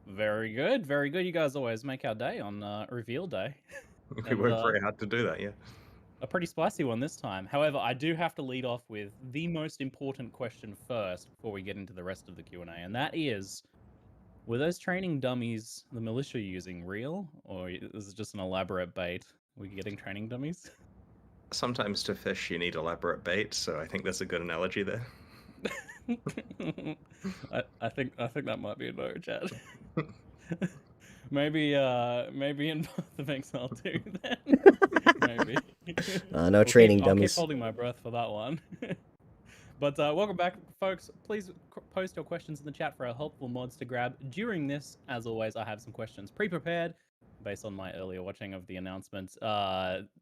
Very good, very good. You guys always make our day on reveal day. We work very hard to do that, yeah. A pretty spicy one this time. However, I do have to lead off with the most important question first before we get into the rest of the Q&A, and that is, were those training dummies the militia using real, or is it just an elaborate bait? Are we getting training dummies? Sometimes to fish you need elaborate bait, so I think that's a good analogy there. I think that might be a no, Chad. maybe in Path of Exile too. Then maybe. No training dummies. I'll keep holding my breath for that one. But welcome back, folks. Please post your questions in the chat for our helpful mods to grab. During this, as always, I have some questions pre-prepared based on my earlier watching of the announcements.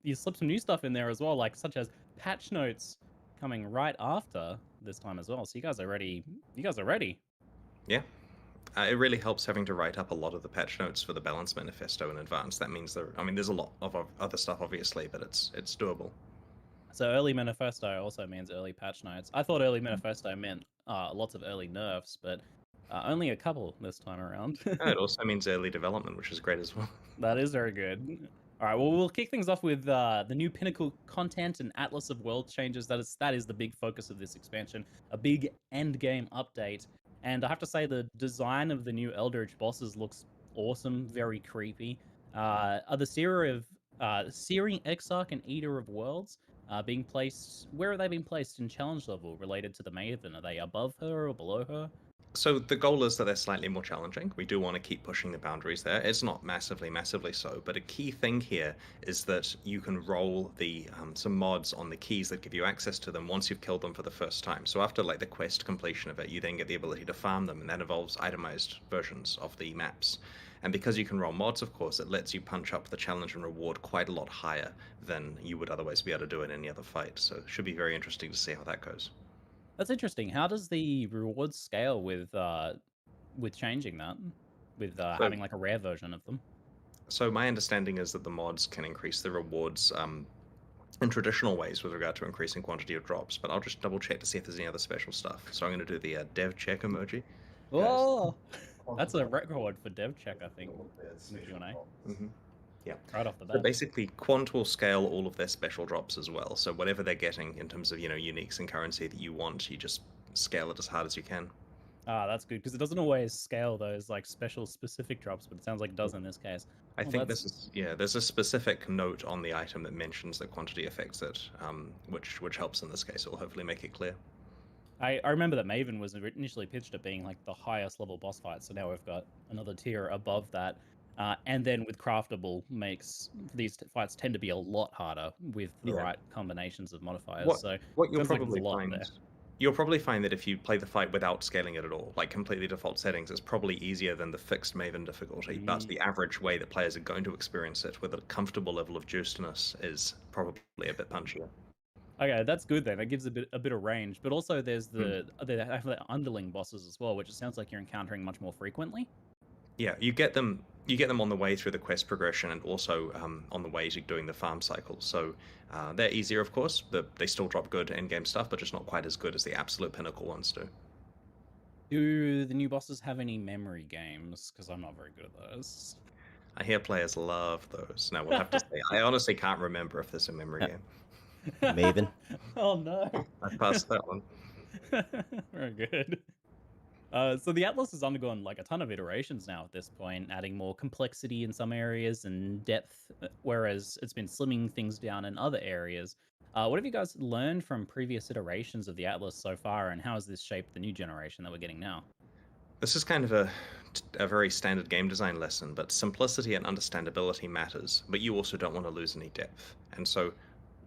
You slipped some new stuff in there as well, like such as patch notes coming right after this time as well. So you guys are ready. Yeah. It really helps having to write up a lot of the patch notes for the Balance Manifesto in advance. That means there's a lot of other stuff, obviously, but it's doable. So early manifesto also means early patch notes. I thought early manifesto meant lots of early nerfs, but only a couple this time around. It also means early development, which is great as well. That is very good. All right, well, we'll kick things off with the new Pinnacle content and Atlas of World changes. That is the big focus of this expansion, a big end game update. And I have to say, the design of the new Eldritch bosses looks awesome, very creepy. Are the Searing Exarch and Eater of Worlds being placed? Where are they being placed in challenge level related to the Maven? Are they above her or below her? So the goal is that they're slightly more challenging. We do want to keep pushing the boundaries there. It's not massively so, but a key thing here is that you can roll the some mods on the keys that give you access to them once you've killed them for the first time. So after like the quest completion of it, you then get the ability to farm them, and that involves itemized versions of the maps. And because you can roll mods, of course, it lets you punch up the challenge and reward quite a lot higher than you would otherwise be able to do in any other fight. So it should be very interesting to see how that goes. That's interesting. How does the rewards scale with changing that? With So- having like a rare version of them? So my understanding is that the mods can increase the rewards in traditional ways with regard to increasing quantity of drops, but I'll just double check to see if there's any other special stuff. So I'm going to do the dev check emoji. Oh, that's a record for dev check, I think. In the Q&A. Mm-hmm. Yeah. Right off the So bat. basically, Quant will scale all of their special drops as well. So whatever they're getting in terms of, uniques and currency that you want, you just scale it as hard as you can. Ah, that's good, because it doesn't always scale those like special specific drops, but it sounds like it does in this case. I Well, think that's- there's a specific note on the item that mentions that quantity affects it, which helps in this case. It'll hopefully make it clear. I remember that Maven was initially pitched at being like the highest level boss fight, so now we've got another tier above that. And then with craftable makes these fights tend to be a lot harder with the Yeah. right combinations of modifiers. What so you'll sounds like there's a probably lot find, there. you'll probably find that if you play the fight without scaling it at all, like completely default settings, it's probably easier than the fixed Maven difficulty. But the average way that players are going to experience it with a comfortable level of juicedness is probably a bit punchier. Okay, that's good then. That gives a bit of range, but also there's they have the underling bosses as well, which it sounds like you're encountering much more frequently. Yeah, you get them on the way through the quest progression and also on the way to doing the farm cycle. So they're easier, of course, but they still drop good in-game stuff, but just not quite as good as the absolute pinnacle ones do. Do the new bosses have any memory games? Because I'm not very good at those. I hear players love those. Now, we'll have to say, I honestly can't remember if there's a memory game. Maven. Oh no. I passed that one. Very good. So the Atlas has undergone like a ton of iterations now at this point, adding more complexity in some areas and depth, whereas it's been slimming things down in other areas. What have you guys learned from previous iterations of the Atlas so far, and how has this shaped the new generation that we're getting now? This is kind of a very standard game design lesson, but simplicity and understandability matters, but you also don't want to lose any depth. And so,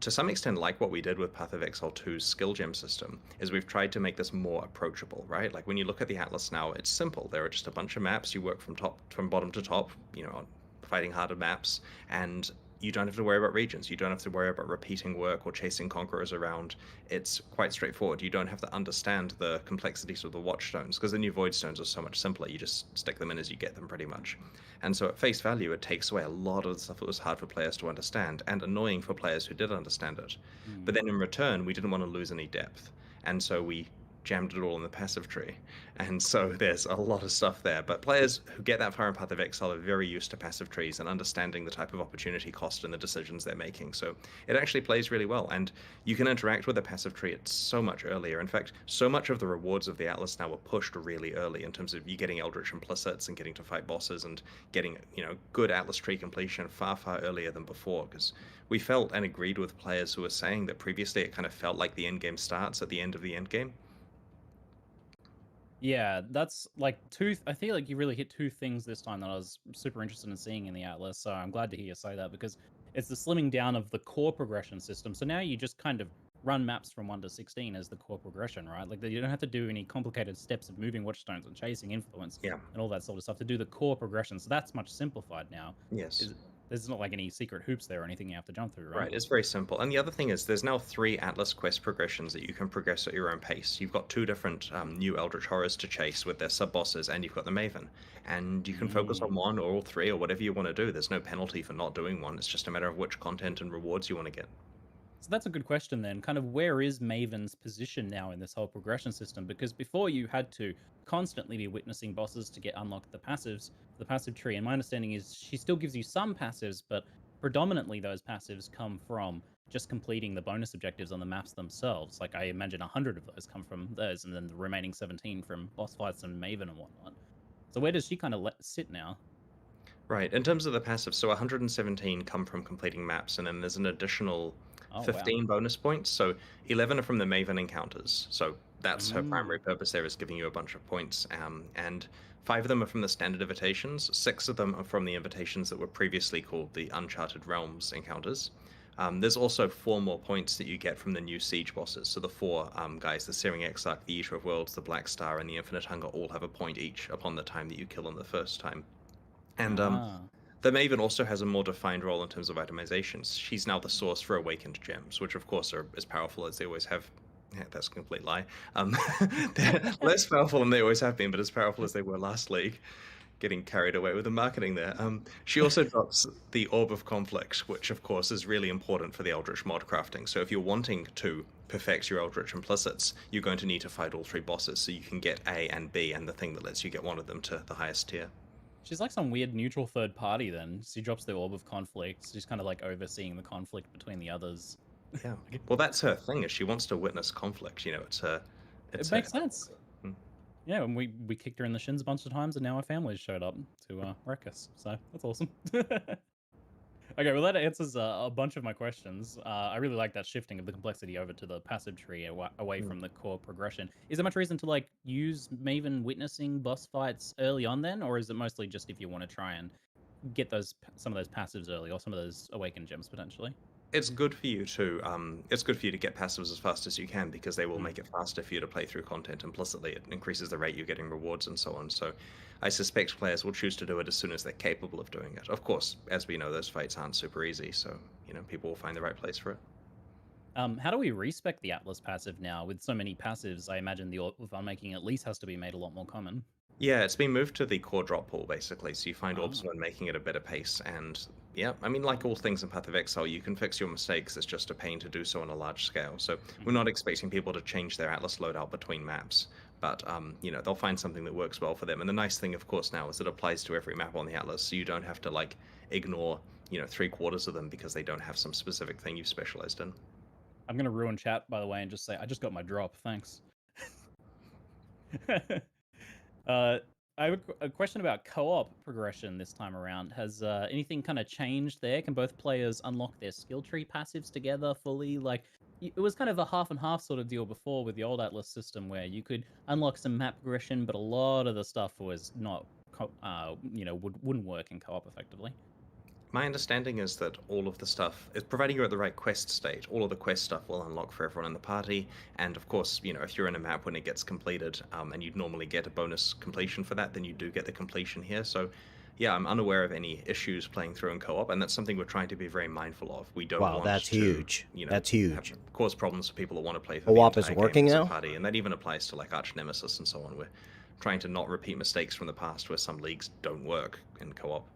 to some extent, like what we did with Path of Exile 2's skill gem system, is we've tried to make this more approachable, right? Like when you look at the Atlas now, it's simple. There are just a bunch of maps. You work from bottom to top, on fighting harder maps, and you don't have to worry about regions. You don't have to worry about repeating work or chasing conquerors around. It's quite straightforward. You don't have to understand the complexities of the watchstones, because the new void stones are so much simpler. You just stick them in as you get them, pretty much. And so at face value, it takes away a lot of the stuff that was hard for players to understand and annoying for players who did understand it. But then in return, we didn't want to lose any depth. And so we jammed it all in the passive tree. And so there's a lot of stuff there. But players who get that far in Path of Exile are very used to passive trees and understanding the type of opportunity cost and the decisions they're making. So it actually plays really well. And you can interact with the passive tree at so much earlier. In fact, so much of the rewards of the Atlas now are pushed really early in terms of you getting Eldritch Implicits and getting to fight bosses and getting, good Atlas tree completion far, far earlier than before. Because we felt and agreed with players who were saying that previously it kind of felt like the end game starts at the end of the end game. Yeah, that's like I feel like you really hit two things this time that I was super interested in seeing in the Atlas. So I'm glad to hear you say that, because it's the slimming down of the core progression system. So now you just kind of run maps from 1 to 16 as the core progression, right? Like you don't have to do any complicated steps of moving watchstones and chasing influence and all that sort of stuff to do the core progression. So that's much simplified now. Yes. There's not like any secret hoops there or anything you have to jump through, right? Right, it's very simple. And the other thing is there's now 3 Atlas quest progressions that you can progress at your own pace. You've got 2 different new Eldritch Horrors to chase with their sub-bosses, and you've got the Maven. And you can focus on one or all 3 or whatever you want to do. There's no penalty for not doing one. It's just a matter of which content and rewards you want to get. So that's a good question then. Kind of where is Maven's position now in this whole progression system? Because before you had to constantly be witnessing bosses to get unlocked the passive tree. And my understanding is she still gives you some passives, but predominantly those passives come from just completing the bonus objectives on the maps themselves. Like I imagine 100 of those come from those, and then the remaining 17 from boss fights and Maven and whatnot. So where does she kind of sit now? Right, in terms of the passive, so 117 come from completing maps, and then there's an additional 15 bonus points. So 11 are from the Maven encounters. So that's her primary purpose there, is giving you a bunch of points. And 5 of them are from the standard invitations. 6 of them are from the invitations that were previously called the Uncharted Realms encounters. There's also 4 more points that you get from the new siege bosses. So the 4 guys, the Searing Exarch, the Eater of Worlds, the Black Star, and the Infinite Hunger all have a point each upon the time that you kill them the first time. And Ah. the Maven also has a more defined role in terms of itemizations. She's now the source for awakened gems, which of course are as powerful as they always have. Yeah, that's a complete lie. They're less powerful than they always have been, but as powerful as they were last league. Getting carried away with the marketing there. She also drops the Orb of Conflict, which of course is really important for the Eldritch mod crafting. So if you're wanting to perfect your Eldritch Implicits, you're going to need to fight all 3 bosses so you can get A and B and the thing that lets you get one of them to the highest tier. She's like some weird neutral third party then. She drops the Orb of Conflict. She's kind of like overseeing the conflict between the others. Yeah. Well, that's her thing, is she wants to witness conflict. You know, it's her... It makes sense. Yeah, and we kicked her in the shins a bunch of times, and now our families showed up to wreck us. So that's awesome. Okay, well that answers a bunch of my questions. I really like that shifting of the complexity over to the passive tree away from the core progression. Is there much reason to like use Maven witnessing boss fights early on then, or is it mostly just if you want to try and get some of those passives early, or some of those awakened gems potentially? It's good for you to get passives as fast as you can, because they will make it faster for you to play through content implicitly. It increases the rate you're getting rewards and so on. So I suspect players will choose to do it as soon as they're capable of doing it. Of course, as we know, those fights aren't super easy, so people will find the right place for it. How do we respec the Atlas passive now? With so many passives, I imagine the Orb of Unmaking at least has to be made a lot more common. Yeah, it's been moved to the core drop pool, basically, so you find orbs when making it a better pace. And yeah, I mean, like all things in Path of Exile, you can fix your mistakes. It's just a pain to do so on a large scale. So we're not expecting people to change their Atlas loadout between maps, but they'll find something that works well for them. And the nice thing, of course, now is it applies to every map on the Atlas, so you don't have to like ignore 3/4 of them because they don't have some specific thing you've specialized in. I'm gonna ruin chat, by the way, and just say I just got my drop. Thanks. I have a question about co-op progression this time around. Has anything kind of changed there? Can both players unlock their skill tree passives together fully? Like, it was kind of a half and half sort of deal before with the old Atlas system, where you could unlock some map progression, but a lot of the stuff was not, wouldn't work in co-op effectively. My understanding is that all of the stuff, providing you're at the right quest state, all of the quest stuff will unlock for everyone in the party. And of course, if you're in a map when it gets completed, and you'd normally get a bonus completion for that, then you do get the completion here. So yeah, I'm unaware of any issues playing through in co-op, and that's something we're trying to be very mindful of. We don't want that's to, huge. That's huge. Cause problems for people that want to play through Co-op the is entire working game as a now? party, and that even applies to like Arch Nemesis and so on. We're trying to not repeat mistakes from the past where some leagues don't work in co-op.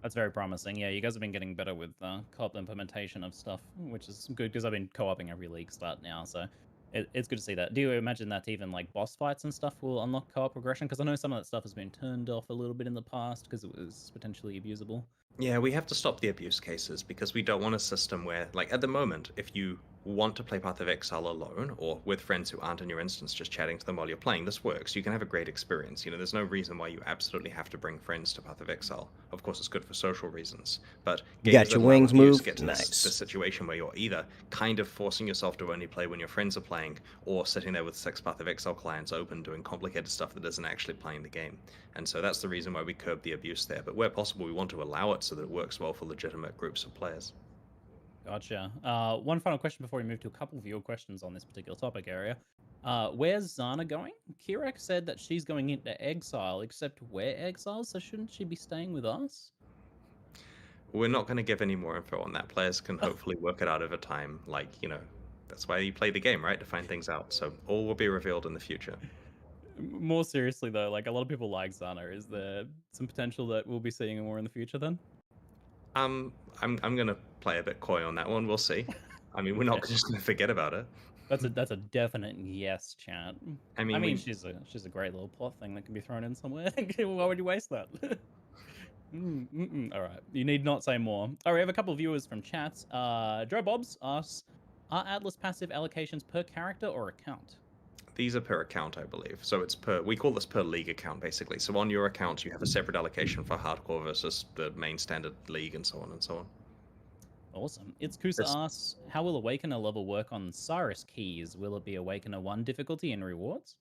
That's very promising. Yeah, you guys have been getting better with co-op implementation of stuff, which is good because I've been co-oping every league start now, so it's good to see that. Do you imagine that even like boss fights and stuff will unlock co-op progression? Because I know some of that stuff has been turned off a little bit in the past because it was potentially abusable. Yeah, we have to stop the abuse cases because we don't want a system where, like, at the moment, if you want to play Path of Exile alone or with friends who aren't in your instance, just chatting to them while you're playing, this works. You can have a great experience. There's no reason why you absolutely have to bring friends to Path of Exile. Of course, it's good for social reasons, but You got games your that allow wings abuse moved? get to Nice. this situation where you're either kind of forcing yourself to only play when your friends are playing, or sitting there with 6 Path of Exile clients open doing complicated stuff that isn't actually playing the game. And so that's the reason why we curb the abuse there. But where possible, we want to allow it so that it works well for legitimate groups of players. Gotcha. One final question before we move to a couple of viewer questions on this particular topic area. Where's Zana going? Kirak said that she's going into exile, except we're exiles, so shouldn't she be staying with us? We're not going to give any more info on that. Players can hopefully work it out over time. That's why you play the game, right? To find things out. So all will be revealed in the future. More seriously, though, like a lot of people like Zana. Is there some potential that we'll be seeing her more in the future then? I'm gonna play a bit coy on that one. We'll see. I mean, we're not just gonna forget about it. That's a definite yes, chat. I mean, she's a great little plot thing that can be thrown in somewhere. Why would you waste that? All right, you need not say more. All right, we have a couple of viewers from chats. Joe Bobs asks, are Atlas passive allocations per character or account? These are per account, I believe. So we call this per league account, basically. So on your account, you have a separate allocation for hardcore versus the main standard league and so on and so on. Awesome. It's Kusa asks, how will Awakener level work on Cyrus keys? Will it be Awakener 1 difficulty and rewards?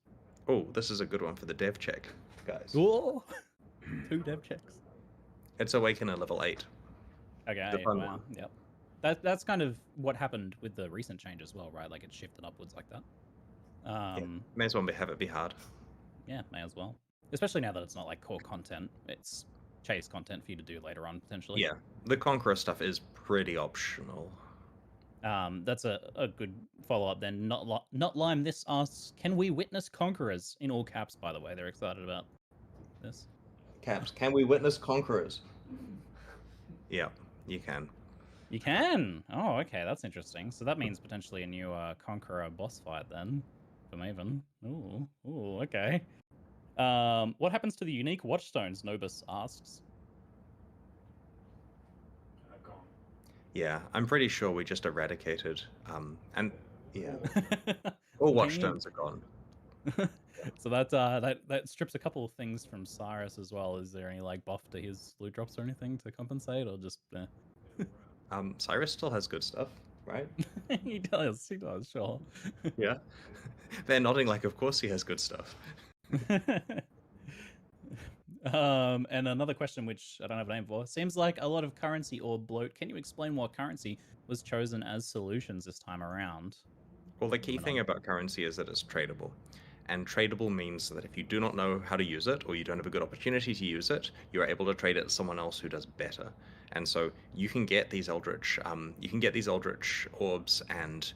Oh, this is a good one for the dev check, guys. Oh, 2 dev checks. It's Awakener level 8. Okay, wow. Yep. That's kind of what happened with the recent change as well, right? Like it shifted upwards like that. May as well have it be hard. Yeah, may as well. Especially now that it's not like core content. It's chase content for you to do later on potentially. Yeah, the Conqueror stuff is pretty optional. That's a good follow up then. Not Lime. This asks, can we witness conquerors in all caps? By the way, they're excited about this. Caps, can we witness conquerors? Yeah, you can. You can. Oh, okay, that's interesting. So that means potentially a new conqueror boss fight then for Maven. Ooh, okay. What happens to the unique watchstones? Nobus asks. Yeah, I'm pretty sure we just eradicated. And yeah, all Dang. watchstones are gone. So that strips a couple of things from Cyrus as well. Is there any like buff to his loot drops or anything to compensate, or just? Cyrus still has good stuff, right? He does, sure. Yeah. They're nodding like, of course he has good stuff. And another question which I don't have a name for. Seems like a lot of currency or bloat. Can you explain what currency was chosen as solutions this time around? Well, the key thing about currency is that it's tradable. And tradable means that if you do not know how to use it, or you don't have a good opportunity to use it, you are able to trade it to someone else who does better. And so you can get these Eldritch orbs and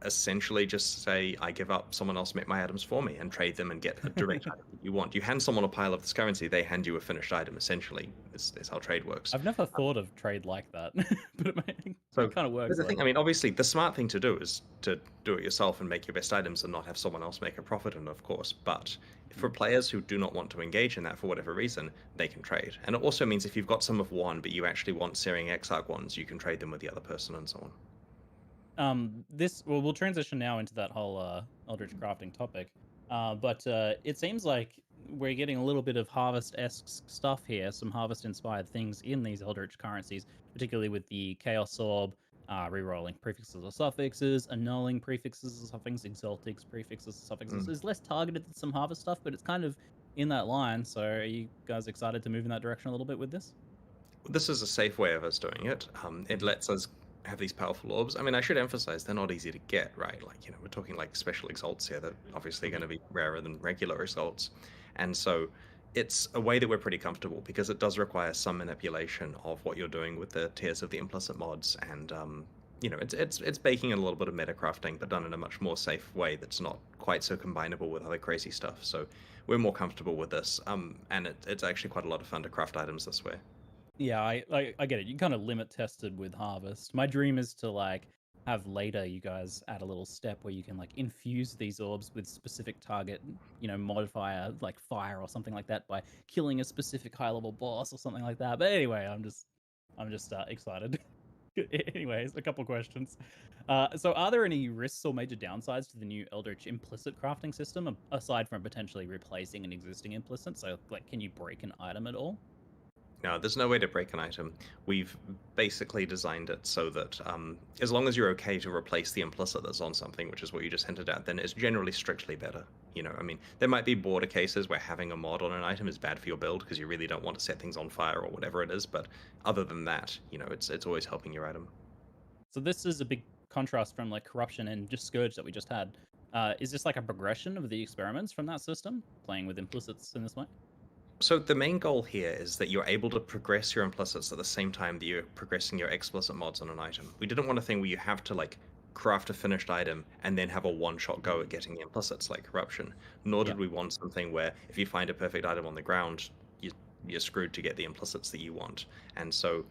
essentially just say, I give up, someone else make my items for me, and trade them and get a direct item that you want. You hand someone a pile of this currency, they hand you a finished item, essentially. Is how trade works. I've never thought of trade like that, but it kind of works. Here's the thing, I mean, obviously, the smart thing to do is to do it yourself and make your best items and not have someone else make a profit on it, of course. But for players who do not want to engage in that for whatever reason, they can trade. And it also means if you've got some of one, but you actually want Searing Exarch ones, you can trade them with the other person and so on. We'll transition now into that whole Eldritch crafting topic. But it seems like we're getting a little bit of Harvest-esque stuff here, some Harvest-inspired things in these Eldritch currencies, particularly with the Chaos Orb, rerolling prefixes or suffixes, annulling prefixes or suffixes, exaltix prefixes or suffixes. It's less targeted than some Harvest stuff, but it's kind of in that line. So are you guys excited to move in that direction a little bit with this? This is a safe way of us doing it. It lets us have these powerful orbs. I mean, I should emphasize they're not easy to get, right? Like, we're talking like special exalts here that obviously going to be rarer than regular exalts. And so it's a way that we're pretty comfortable because it does require some manipulation of what you're doing with the tiers of the implicit mods. And, it's baking in a little bit of meta crafting, but done in a much more safe way that's not quite so combinable with other crazy stuff. So we're more comfortable with this. And it's actually quite a lot of fun to craft items this way. Yeah, I get it. You kind of limit tested with Harvest. My dream is to like have later you guys add a little step where you can like infuse these orbs with specific target, modifier like fire or something like that by killing a specific high level boss or something like that. But anyway, I'm just excited. Anyways, a couple questions. So are there any risks or major downsides to the new Eldritch implicit crafting system aside from potentially replacing an existing implicit? So like, can you break an item at all? No, there's no way to break an item. We've basically designed it so that as long as you're okay to replace the implicit that's on something, which is what you just hinted at, then it's generally strictly better. I mean, there might be border cases where having a mod on an item is bad for your build because you really don't want to set things on fire or whatever it is, but other than that, it's always helping your item. So this is a big contrast from like Corruption and just Scourge that we just had. Is this like a progression of the experiments from that system, playing with implicits in this way? So the main goal here is that you're able to progress your implicits at the same time that you're progressing your explicit mods on an item. We didn't want a thing where you have to like craft a finished item and then have a one-shot go at getting the implicits like Corruption. Nor did we want something where if you find a perfect item on the ground, you're screwed to get the implicits that you want. And so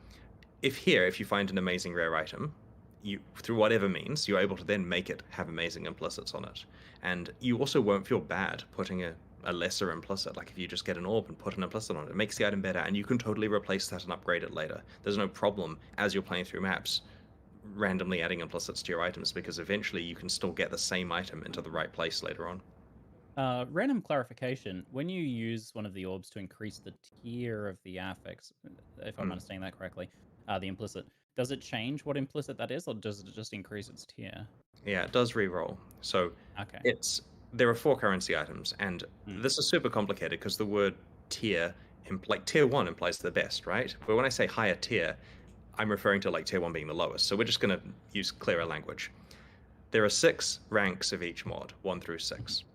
if you find an amazing rare item, you, through whatever means, you're able to then make it have amazing implicits on it. And you also won't feel bad putting a lesser implicit. Like if you just get an orb and put an implicit on it, it makes the item better, and you can totally replace that and upgrade it later. There's no problem as you're playing through maps randomly adding implicits to your items, because eventually you can still get the same item into the right place later on. Random clarification, when you use one of the orbs to increase the tier of the affix, if I'm understanding that correctly, the implicit, does it change what implicit that is, or does it just increase its tier? Yeah, it does reroll. So okay. There are 4 currency items, and this is super complicated because the word tier, like tier 1 implies the best, right? But when I say higher tier, I'm referring to like tier 1 being the lowest. So we're just going to use clearer language. There are 6 ranks of each mod, 1 through 6.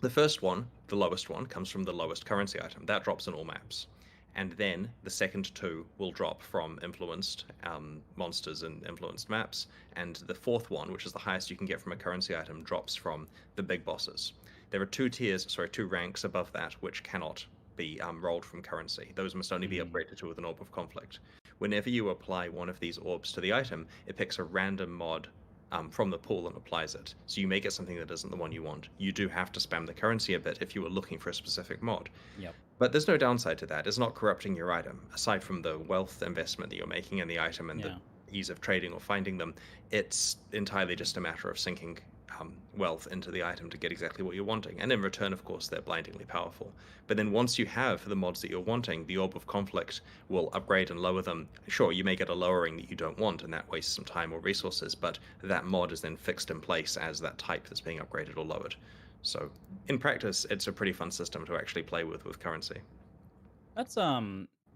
The first one, the lowest one, comes from the lowest currency item. That drops in all maps. and then the second 2 will drop from influenced monsters and influenced maps, and the fourth one, which is the highest you can get from a currency item, drops from the big bosses. There are 2 ranks above that which cannot be rolled from currency. Those must only be upgraded to with an Orb of Conflict. Whenever you apply one of these orbs to the item, it picks a random mod from the pool and applies it. So you may get something that isn't the one you want. You do have to spam the currency a bit if you were looking for a specific mod. Yep. But there's no downside to that. It's not corrupting your item. Aside from the wealth investment that you're making in the item and the ease of trading or finding them, it's entirely just a matter of sinking wealth into the item to get exactly what you're wanting. And in return, of course, they're blindingly powerful. But then once you have the mods that you're wanting, the Orb of Conflict will upgrade and lower them. Sure, you may get a lowering that you don't want, and that wastes some time or resources, but that mod is then fixed in place as that type that's being upgraded or lowered. So in practice, it's a pretty fun system to actually play with currency.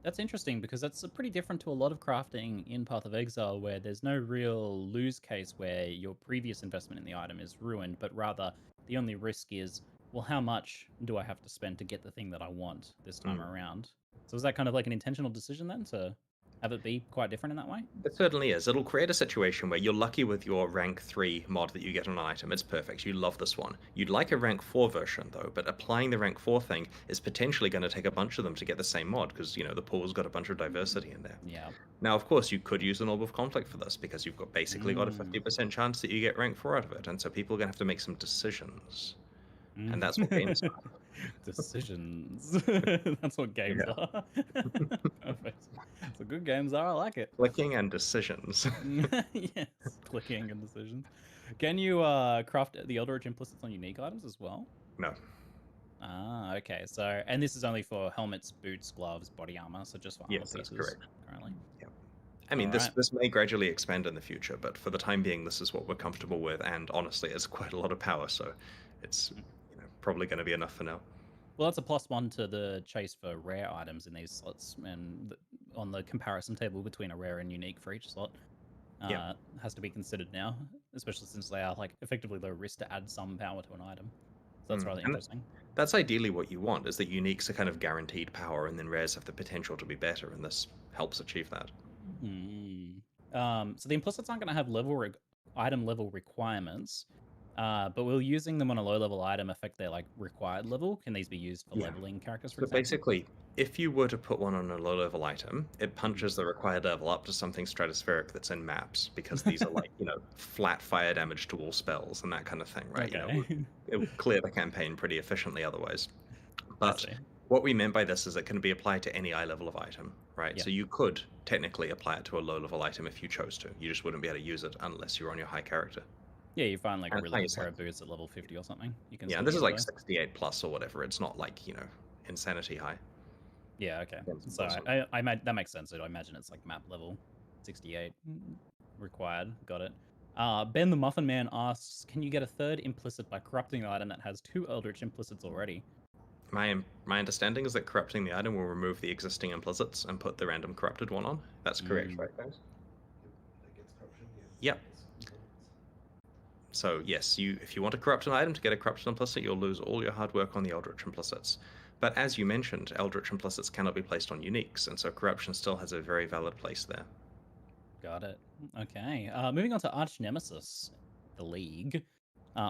That's interesting, because that's pretty different to a lot of crafting in Path of Exile, where there's no real lose case where your previous investment in the item is ruined, but rather the only risk is, well, how much do I have to spend to get the thing that I want this time around? So is that kind of like an intentional decision then to have it be quite different in that way? It certainly is. It'll create a situation where you're lucky with your rank 3 mod that you get on an item. It's perfect. You love this one. You'd like a rank 4 version, though, but applying the rank 4 thing is potentially going to take a bunch of them to get the same mod, because, you know, the pool's got a bunch of diversity in there. Yeah. Now, of course, you could use an Orb of Conflict for this, because you've got basically got a 50% chance that you get rank 4 out of it, and so people are going to have to make some decisions. And that's what games are. Decisions. That's what games are. Perfect. So good games are. I like it. Clicking and decisions. Yes, clicking and decisions. Can you craft the Eldritch Implicits on unique items as well? No. Ah, okay. So, and this is only for helmets, boots, gloves, body armor. So just for armor Yes, that's pieces correct. currently. Yeah. I mean, this may gradually expand in the future, but for the time being, this is what we're comfortable with, and honestly, it's quite a lot of power, so it's probably going to be enough for now. Well, that's a +1 to the chase for rare items in these slots, and on the comparison table between a rare and unique for each slot, has to be considered now, especially since they are like effectively low risk to add some power to an item. So that's really interesting. That's ideally what you want, is that uniques are kind of guaranteed power, and then rares have the potential to be better, and this helps achieve that. So the implicits aren't going to have item level requirements. But will using them on a low-level item affect their like required level? Can these be used for leveling characters, for example? Basically, if you were to put one on a low-level item, it punches the required level up to something stratospheric that's in maps, because these are like, flat fire damage to all spells and that kind of thing, right? Okay. It will clear the campaign pretty efficiently otherwise. But what we meant by this is it can be applied to any eye level of item, right? Yeah. So you could technically apply it to a low-level item if you chose to. You just wouldn't be able to use it unless you're on your high character. Yeah, you find like a really good pair of boots at level 50 or something. You can. Yeah, and this is like 68 plus or whatever. It's not like, insanity high. Yeah, okay. So that makes sense. I imagine it's like map level 68 required. Got it. Ben the Muffin Man asks, can you get a third implicit by corrupting an item that has 2 Eldritch Implicits already? My understanding is that corrupting the item will remove the existing implicits and put the random corrupted one on. That's correct, right, guys? Yep. So yes, if you want to corrupt an item to get a corrupted implicit, you'll lose all your hard work on the Eldritch Implicits. But as you mentioned, Eldritch Implicits cannot be placed on uniques, and so corruption still has a very valid place there. Got it. Okay. Moving on to Arch Nemesis, the League.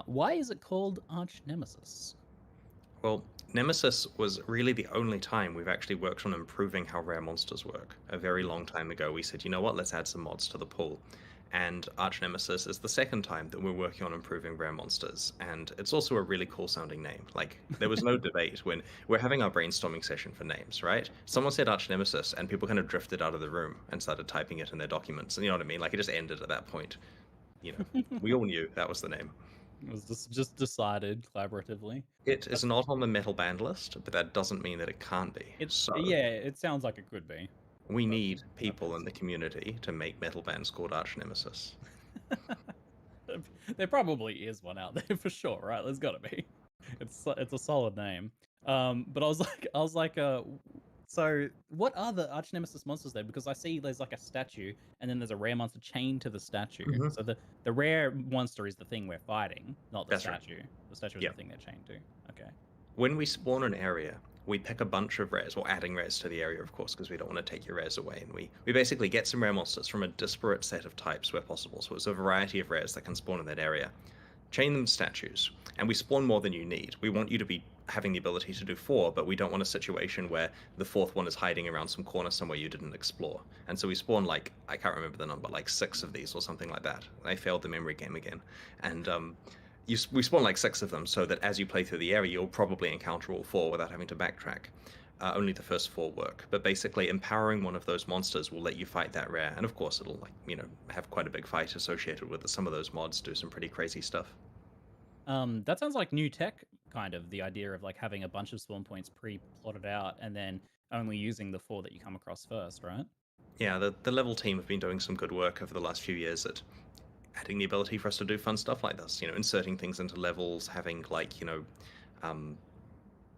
Why is it called Arch Nemesis? Well, Nemesis was really the only time we've actually worked on improving how rare monsters work. A very long time ago, we said, you know what, let's add some mods to the pool. And Arch Nemesis is the second time that we're working on improving rare monsters, and it's also a really cool sounding name. Like, there was no debate when we're having our brainstorming session for names, right? Someone said Arch Nemesis, and people kind of drifted out of the room and started typing it in their documents. And you know what I mean? Like, it just ended at that point. We all knew that was the name. It was just decided collaboratively. It is not on the metal band list, but that doesn't mean that it can't be. Yeah, it sounds like it could be. We need people in the community to make metal bands called Arch Nemesis. There probably is one out there for sure, right? There's got to be. It's a solid name. But I was like, so what are the Arch Nemesis monsters there? Because I see there's like a statue, and then there's a rare monster chained to the statue. Mm-hmm. So the rare monster is the thing we're fighting, not the statue. Right. The statue is the thing they're chained to. Okay. When we spawn an area, we pick a bunch of rares, or adding rares to the area, of course, because we don't want to take your rares away. And we basically get some rare monsters from a disparate set of types where possible. So it's a variety of rares that can spawn in that area. Chain them statues, and we spawn more than you need. We want you to be having the ability to do 4, but we don't want a situation where the 4th one is hiding around some corner somewhere you didn't explore. And so we spawn like, I can't remember the number, like 6 of these or something like that. I failed the memory game again. And we spawn like 6 of them so that as you play through the area, you'll probably encounter all 4 without having to backtrack. Only the first 4 work. But basically, empowering one of those monsters will let you fight that rare. And of course, it'll have quite a big fight associated with it. Some of those mods do some pretty crazy stuff. That sounds like new tech, kind of, the idea of like having a bunch of spawn points pre-plotted out and then only using the 4 that you come across first, right? Yeah, the level team have been doing some good work over the last few years at adding the ability for us to do fun stuff like this. Inserting things into levels, having like,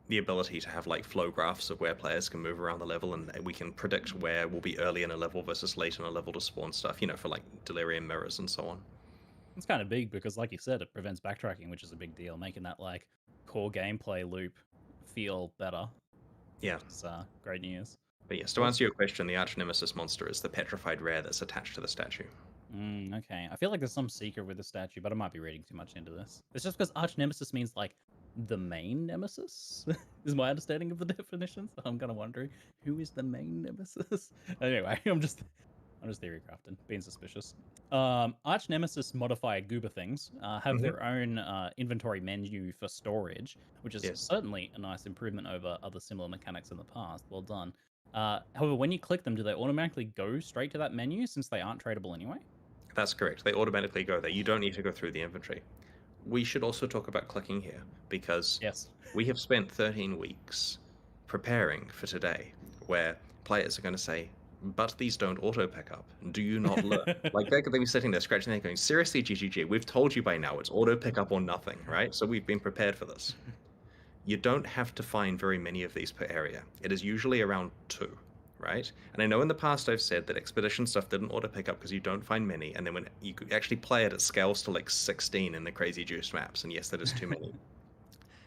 the ability to have like flow graphs of where players can move around the level, and we can predict where we'll be early in a level versus late in a level to spawn stuff, for like delirium mirrors and so on. It's kind of big because, like you said, it prevents backtracking, which is a big deal, making that like core gameplay loop feel better. Yeah. It's great news. But yes, to answer your question, the Arch Nemesis monster is the petrified rare that's attached to the statue. Okay. I feel like there's some secret with the statue, but I might be reading too much into this. It's just because Arch Nemesis means like the main Nemesis, is my understanding of the definition. So I'm kind of wondering, who is the main Nemesis? Anyway, I'm just theory crafting, being suspicious. Arch Nemesis modifier goober things have their own inventory menu for storage, which is certainly a nice improvement over other similar mechanics in the past. Well done. However, when you click them, do they automatically go straight to that menu since they aren't tradable anyway? That's correct. They automatically go there. You don't need to go through the inventory. We should also talk about clicking here, because we have spent 13 weeks preparing for today, where players are going to say, but these don't auto pick up. Do you not learn? Like, they're going to be sitting there scratching their head going, seriously, GGG, we've told you by now it's auto pick up or nothing, right? So we've been prepared for this. You don't have to find very many of these per area. It is usually around 2, right? And I know in the past I've said that expedition stuff didn't auto pick up because you don't find many, and then when you actually play it scales to like 16 in the crazy juice maps, and yes, that is too many.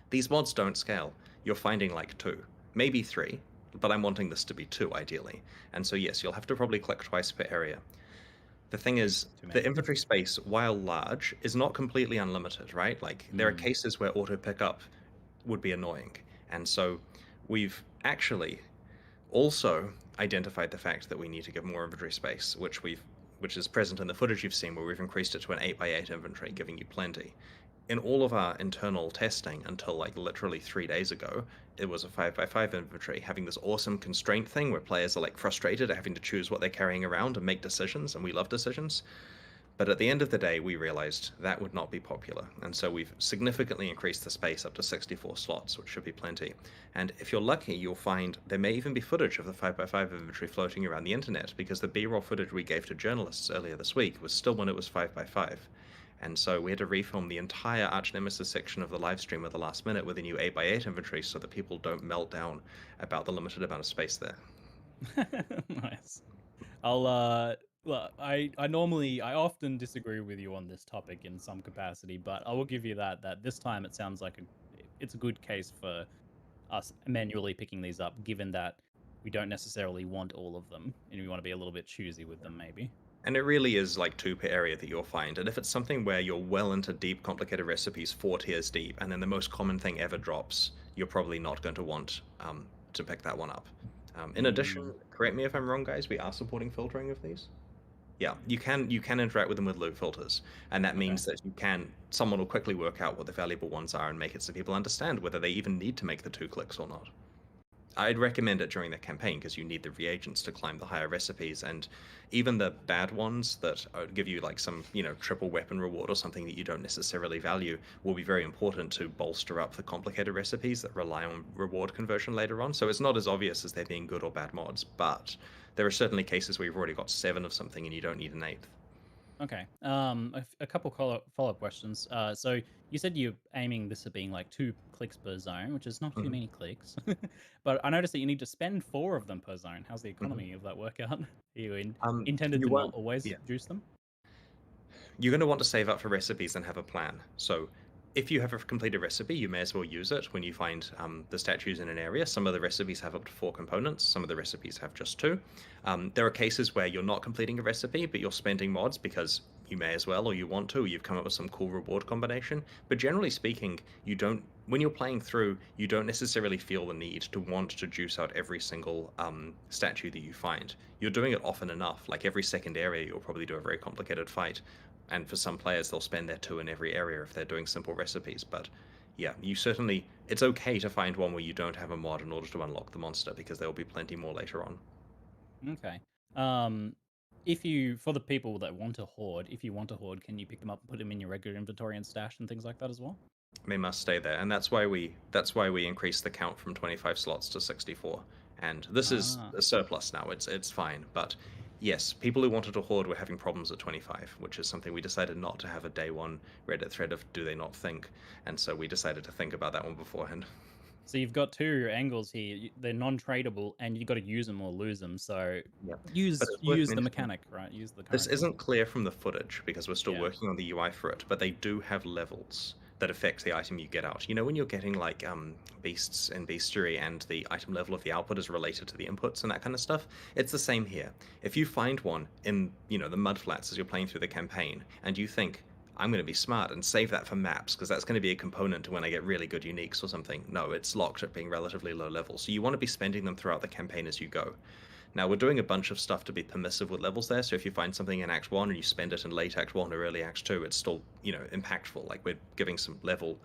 These mods don't scale. You're finding like 2, maybe 3, but I'm wanting this to be 2 ideally. And so yes, you'll have to probably click twice per area. The thing is, the inventory space, while large, is not completely unlimited, right? Like, there are cases where auto pickup would be annoying. And so we've actually also identified the fact that we need to give more inventory space, which is present in the footage you've seen, where we've increased it to an 8x8 inventory, giving you plenty. In all of our internal testing until like literally 3 days ago, it was a 5x5 inventory, having this awesome constraint thing where players are like frustrated at having to choose what they're carrying around and make decisions, and we love decisions. But at the end of the day, we realized that would not be popular. And so we've significantly increased the space up to 64 slots, which should be plenty. And if you're lucky, you'll find there may even be footage of the 5x5 inventory floating around the internet, because the B-roll footage we gave to journalists earlier this week was still when it was 5x5. And so we had to refilm the entire Arch Nemesis section of the live stream at the last minute with a new 8x8 inventory so that people don't melt down about the limited amount of space there. Nice. Well, I often disagree with you on this topic in some capacity, but I will give you that this time it sounds like it's a good case for us manually picking these up, given that we don't necessarily want all of them, and we want to be a little bit choosy with them, maybe. And it really is like 2 per area that you'll find. And if it's something where you're well into deep, complicated recipes, 4 tiers deep, and then the most common thing ever drops, you're probably not going to want to pick that one up. In addition, correct me if I'm wrong, guys, we are supporting filtering of these. Yeah, you can interact with them with loop filters, and that means that someone will quickly work out what the valuable ones are and make it so people understand whether they even need to make the 2 clicks or not. I'd recommend it during the campaign because you need the reagents to climb the higher recipes, and even the bad ones that give you like some, triple weapon reward or something that you don't necessarily value will be very important to bolster up the complicated recipes that rely on reward conversion later on. So it's not as obvious as there being good or bad mods, but there are certainly cases where you've already got 7 of something and you don't need an 8th. Okay. A couple follow-up questions. So you said you're aiming this at being like 2 clicks per zone, which is not too many clicks. But I noticed that you need to spend 4 of them per zone. How's the economy of that work out? Are you intended to not always juice them? You're going to want to save up for recipes and have a plan. So if you have a completed recipe, you may as well use it when you find the statues in an area. Some of the recipes have up to 4 components. Some of the recipes have just 2. There are cases where you're not completing a recipe, but you're spending mods because you may as well, or you want to, or you've come up with some cool reward combination. But generally speaking, you don't, when you're playing through, you don't necessarily feel the need to want to juice out every single statue that you find. You're doing it often enough. Like every second area, you'll probably do a very complicated fight. And for some players, they'll spend their 2 in every area if they're doing simple recipes. But yeah, you certainly, it's okay to find one where you don't have a mod in order to unlock the monster, because there will be plenty more later on. Okay. For the people that want to hoard, if you want to hoard, can you pick them up and put them in your regular inventory and stash and things like that as well? They must stay there, and that's why we increased the count from 25 slots to 64. And this is a surplus now. It's fine, but yes, people who wanted to hoard were having problems at 25, which is something we decided not to have a day one Reddit thread of do they not think, and so we decided to think about that one beforehand. So you've got 2 angles here. They're non-tradable, and you've got to use them or lose them. So use the mechanic, right? Use the. This isn't clear from the footage because we're still working on the UI for it, but they do have levels that affect the item you get out. You know, when you're getting like beasts and bestiary, and the item level of the output is related to the inputs and that kind of stuff, it's the same here. If you find one in, you know, the mudflats as you're playing through the campaign, and you think, I'm going to be smart and save that for maps because that's going to be a component to when I get really good uniques or something. No, it's locked at being relatively low level. So you want to be spending them throughout the campaign as you go. Now, we're doing a bunch of stuff to be permissive with levels there. So if you find something in Act 1 and you spend it in late Act 1 or early Act 2, it's still, you know, impactful. Like we're giving some level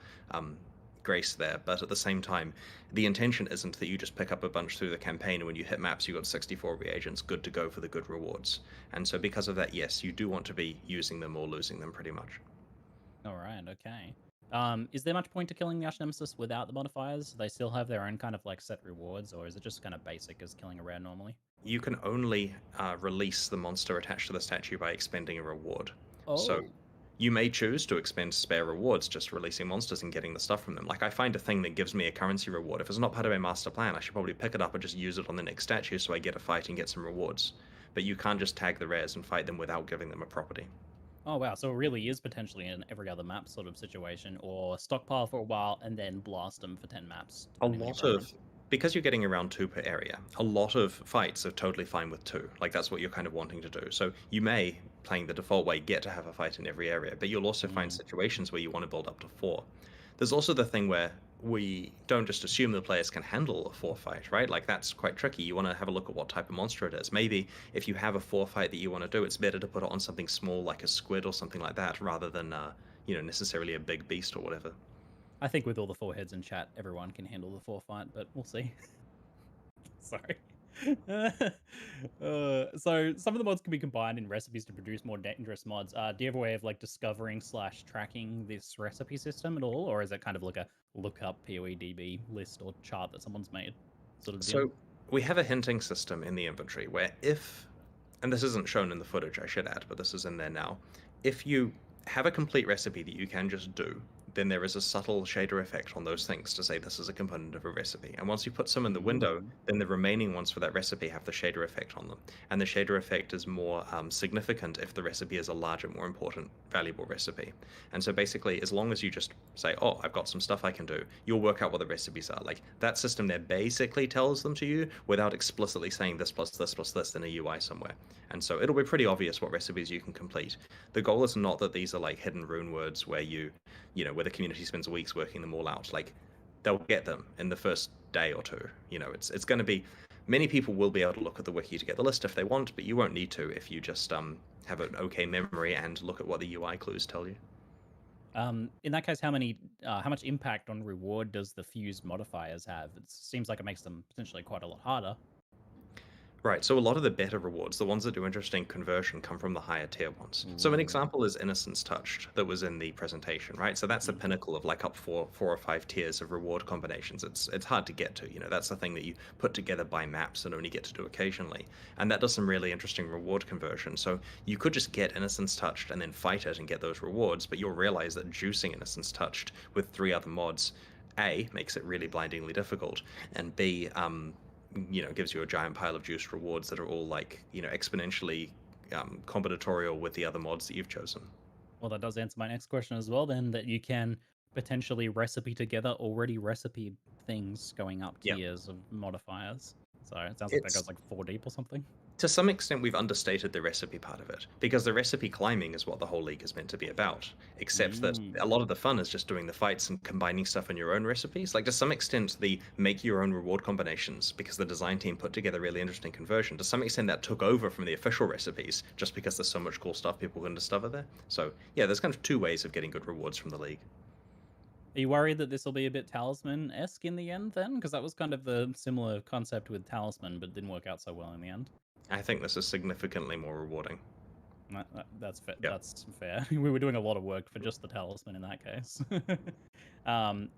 grace there, but at the same time, the intention isn't that you just pick up a bunch through the campaign and when you hit maps you've got 64 reagents good to go for the good rewards. And so because of that, yes, you do want to be using them or losing them pretty much. All right, okay. Is there much point to killing the Ash Nemesis without the modifiers? Do they still have their own kind of like set rewards, or is it just kind of basic as killing a rare normally? You can only release the monster attached to the statue by expending a reward. Oh. So you may choose to expend spare rewards, just releasing monsters and getting the stuff from them. Like I find a thing that gives me a currency reward. If it's not part of my master plan, I should probably pick it up and just use it on the next statue so I get a fight and get some rewards. But you can't just tag the rares and fight them without giving them a property. Oh wow, so it really is potentially an every other map sort of situation, or stockpile for a while and then blast them for 10 maps. Because you're getting around 2 per area, a lot of fights are totally fine with 2. Like that's what you're kind of wanting to do. So you may, playing the default way, get to have a fight in every area, but you'll also find situations where you want to build up to 4. There's also the thing where we don't just assume the players can handle a 4 fight, right? Like that's quite tricky. You want to have a look at what type of monster it is. Maybe if you have a 4 fight that you want to do, it's better to put it on something small like a squid or something like that, rather than you know, necessarily a big beast or whatever. I think with all the 4 heads in chat, everyone can handle the 4 fight, but we'll see. Sorry. So some of the mods can be combined in recipes to produce more dangerous mods. Do you have a way of like discovering / tracking this recipe system at all, or is it kind of like a lookup POEDB list or chart that someone's made sort of deal? So we have a hinting system in the inventory where if, and this isn't shown in the footage I should add, but this is in there now, if you have a complete recipe that you can just do, then there is a subtle shader effect on those things to say this is a component of a recipe. And once you put some in the window, then the remaining ones for that recipe have the shader effect on them. And the shader effect is more significant if the recipe is a larger, more important, valuable recipe. And so basically, as long as you just say, oh, I've got some stuff I can do, you'll work out what the recipes are. Like that system there basically tells them to you without explicitly saying this plus this plus this in a UI somewhere. And so it'll be pretty obvious what recipes you can complete. The goal is not that these are like hidden rune words where you know, where the community spends weeks working them all out. Like they'll get them in the first day or 2. You know, it's going to be, many people will be able to look at the wiki to get the list if they want, but you won't need to if you just have an okay memory and look at what the UI clues tell you. In that case, how much impact on reward does the fused modifiers have? It seems like it makes them potentially quite a lot harder. Right, so a lot of the better rewards, the ones that do interesting conversion, come from the higher tier ones. So an example is Innocence Touched that was in the presentation, right? So that's the pinnacle of like up 4 or 5 tiers of reward combinations. It's hard to get to, you know, that's the thing that you put together by maps and only get to do occasionally. And that does some really interesting reward conversion. So you could just get Innocence Touched and then fight it and get those rewards, but you'll realize that juicing Innocence Touched with 3 other mods, A, makes it really blindingly difficult, and B, you know, gives you a giant pile of juiced rewards that are all like, you know, exponentially combinatorial with the other mods that you've chosen. Well, that does answer my next question as well, then, that you can potentially recipe together already recipe things going up Yeah. tiers of modifiers. So it sounds like that It's- goes like 4 deep or something. To some extent, we've understated the recipe part of it, because the recipe climbing is what the whole league is meant to be about, except that a lot of the fun is just doing the fights and combining stuff in your own recipes. Like, to some extent, the make your own reward combinations, because the design team put together really interesting conversion, to some extent that took over from the official recipes, just because there's so much cool stuff people can discover there. So, yeah, there's kind of two ways of getting good rewards from the league. Are you worried that this will be a bit Talisman-esque in the end then? Because that was kind of the similar concept with Talisman, but didn't work out so well in the end. I think this is significantly more rewarding. That's fair. Yeah. That's fair. We were doing a lot of work for just the Talisman in that case.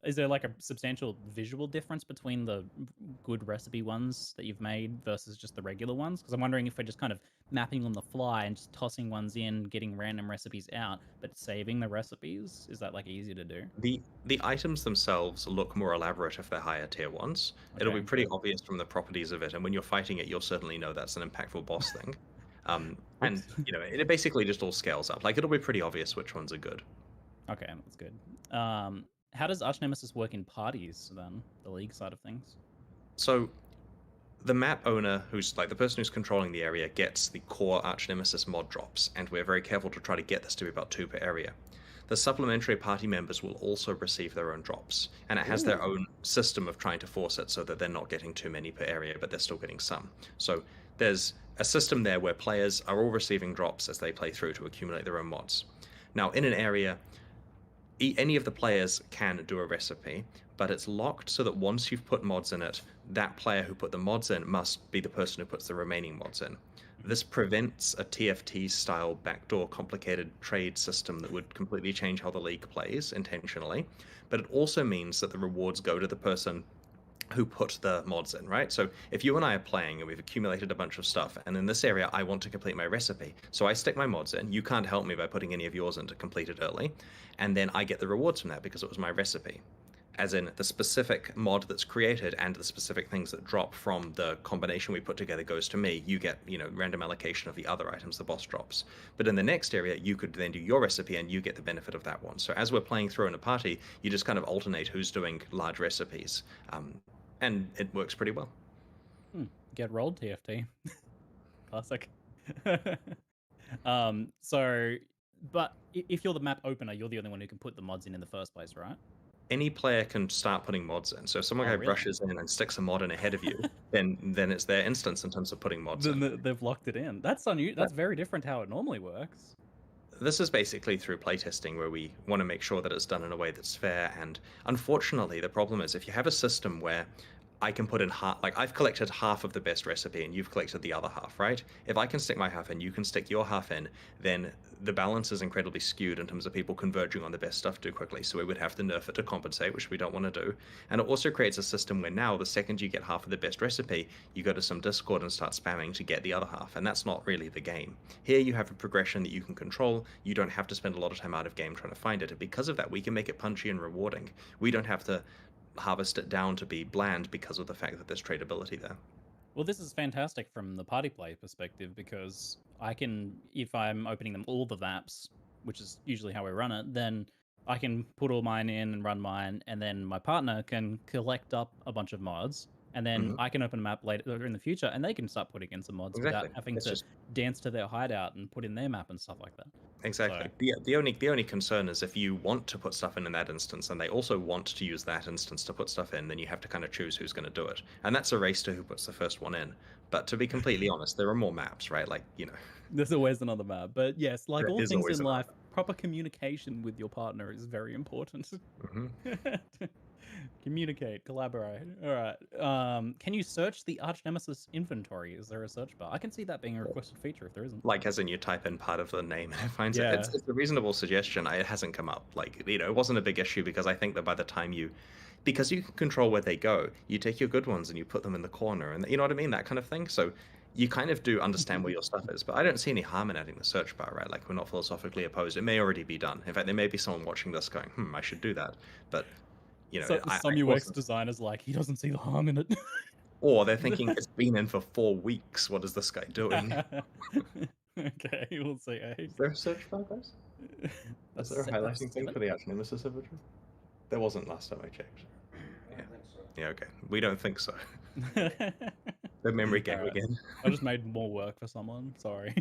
Is there like a substantial visual difference between the good recipe ones that you've made versus just the regular ones? Because I'm wondering if we're just kind of mapping on the fly and just tossing ones in, getting random recipes out, but saving the recipes, is that like easier to do? The items themselves look more elaborate if they're higher tier ones. It'll be Okay, pretty good. obvious from the properties of it, and when you're fighting it, you'll certainly know that's an impactful boss thing. And you know, it basically just all scales up. Like, it'll be pretty obvious which ones are good. Okay, that's good. How does Arch Nemesis work in parties then, the league side of things? So the map owner, who's like the person who's controlling the area, gets the core Arch Nemesis mod drops, and we're very careful to try to get this to be about 2 per area. The supplementary party members will also receive their own drops, and it has their own system of trying to force it so that they're not getting too many per area, but they're still getting some. So there's a system there where players are all receiving drops as they play through to accumulate their own mods. Now, in an area, any of the players can do a recipe, but it's locked so that once you've put mods in it, that player who put the mods in must be the person who puts the remaining mods in. This prevents a TFT-style backdoor complicated trade system that would completely change how the league plays intentionally, but it also means that the rewards go to the person who put the mods in, right? So if you and I are playing and we've accumulated a bunch of stuff, and in this area I want to complete my recipe, so I stick my mods in, you can't help me by putting any of yours in to complete it early, and then I get the rewards from that because it was my recipe. As in, the specific mod that's created and the specific things that drop from the combination we put together goes to me. You get, random allocation of the other items the boss drops. But in the next area, you could then do your recipe and you get the benefit of that one. So as we're playing through in a party, you just kind of alternate who's doing large recipes. And it works pretty well. Get rolled, TFT. Classic. But if you're the map opener, you're the only one who can put the mods in the first place, right? Any player can start putting mods in. So if someone Really? rushes in and sticks a mod in ahead of you, then it's their instance in terms of putting mods in. Then they've locked it in. That's unusual. That's very different to how it normally works. This is basically through playtesting, where we want to make sure that it's done in a way that's fair. And unfortunately, the problem is if you have a system where I can put in half, like I've collected half of the best recipe and you've collected the other half, right? If I can stick my half in, you can stick your half in, then the balance is incredibly skewed in terms of people converging on the best stuff too quickly. So we would have to nerf it to compensate, which we don't want to do. And it also creates a system where now the second you get half of the best recipe, you go to some Discord and start spamming to get the other half. And that's not really the game. Here you have a progression that you can control. You don't have to spend a lot of time out of game trying to find it. And because of that, we can make it punchy and rewarding. We don't have to harvest it down to be bland because of the fact that there's tradability there. Well, this is fantastic from the party play perspective because I can, if I'm opening them all the maps, which is usually how we run it, then I can put all mine in and run mine, and then my partner can collect up a bunch of mods, and then I can open a map later in the future, and they can start putting in some mods without having to dance to their hideout and put in their map and stuff like that. Exactly. So, The only concern is if you want to put stuff in that instance, and they also want to use that instance to put stuff in, then you have to kind of choose who's going to do it, and that's a race to who puts the first one in. But to be completely honest, there are more maps, right? Like, there's always another map. But yes, like there all is things always in another life, proper communication with your partner is very important. Communicate, collaborate. All right. Can you search the Arch Nemesis inventory? Is there a search bar? I can see that being a requested feature if there isn't. Like, as in you type in part of the name and it finds Yeah. it. It's a reasonable suggestion. It hasn't come up. Like, it wasn't a big issue because I think that by the time because you can control where they go, you take your good ones and you put them in the corner, and you know what I mean? That kind of thing. So you kind of do understand where your stuff is, but I don't see any harm in adding the search bar, right? Like, we're not philosophically opposed. It may already be done. In fact, there may be someone watching this going, I should do that. But, some UX designers he doesn't see the harm in it. Or they're thinking, it's been in for 4 weeks. What is this guy doing? Okay, we'll see. Is there a search bar, guys? Is there a highlighting thing for the Arch Nemesis inventory? There wasn't last time I checked. Yeah. Yeah, okay. We don't think so. The memory game Alright. again. I just made more work for someone. Sorry.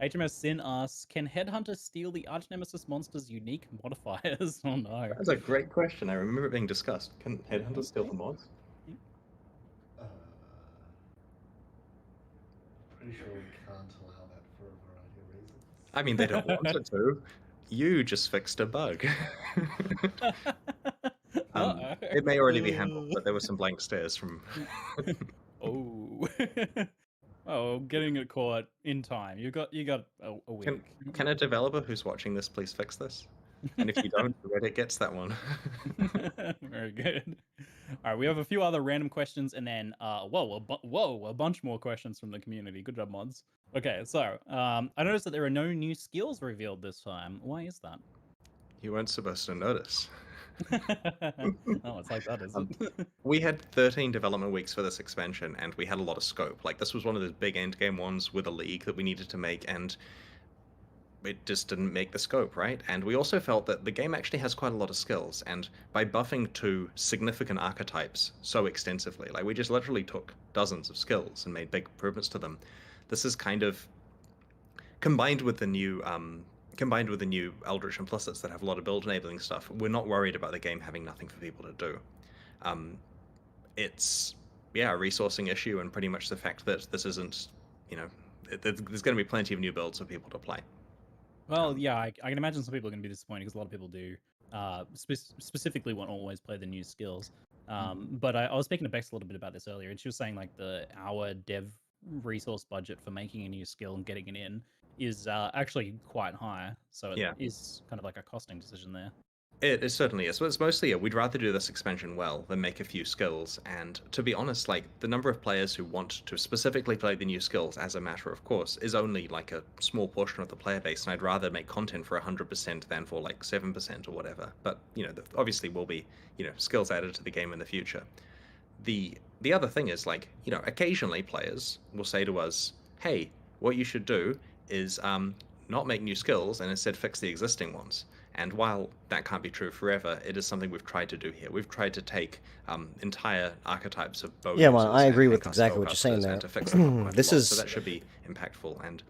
HMS Sin asks, can Headhunter steal the Arch Nemesis monster's unique modifiers? Oh no. That's a great question. I remember it being discussed. Can Headhunters steal the mods? Pretty sure we can't allow that for a variety of reasons. I mean, they don't want it to. You just fixed a bug. It may already be handled, but there were some blank stares from... Oh. Oh, getting it caught in time. You got a week. Can a developer who's watching this please fix this? And if you don't, Reddit gets that one. Very good. All right, we have a few other random questions, and then a bunch more questions from the community. Good job, mods. Okay, so I noticed that there are no new skills revealed this time. Why is that? You weren't supposed to notice. Oh, it's like that, is it? We had 13 development weeks for this expansion, and we had a lot of scope. Like, this was one of those big endgame ones with a league that we needed to make, and it just didn't make the scope, right? And we also felt that the game actually has quite a lot of skills, and by buffing two significant archetypes so extensively, like, we just literally took dozens of skills and made big improvements to them. This is kind of combined with the new Eldritch Implicits that have a lot of build enabling stuff. We're not worried about the game having nothing for people to do. It's a resourcing issue, and pretty much the fact that this isn't, there's going to be plenty of new builds for people to play. Well, yeah, I can imagine some people are going to be disappointed because a lot of people do specifically want to always play the new skills. But I was speaking to Bex a little bit about this earlier, and she was saying like our dev resource budget for making a new skill and getting it in is actually quite high. So it is kind of like a costing decision there. It certainly is. But it's mostly, we'd rather do this expansion well than make a few skills. And to be honest, like, the number of players who want to specifically play the new skills as a matter of course is only like a small portion of the player base. And I'd rather make content for 100% than for like 7% or whatever. But, obviously will be, skills added to the game in the future. The other thing is, like, occasionally players will say to us, hey, what you should do is not make new skills and instead fix the existing ones. And while that can't be true forever, it is something we've tried to do here. We've tried to take entire archetypes of bow. Yeah, well, I agree with exactly what you're saying there. To fix them quite a lot. So that should be impactful. And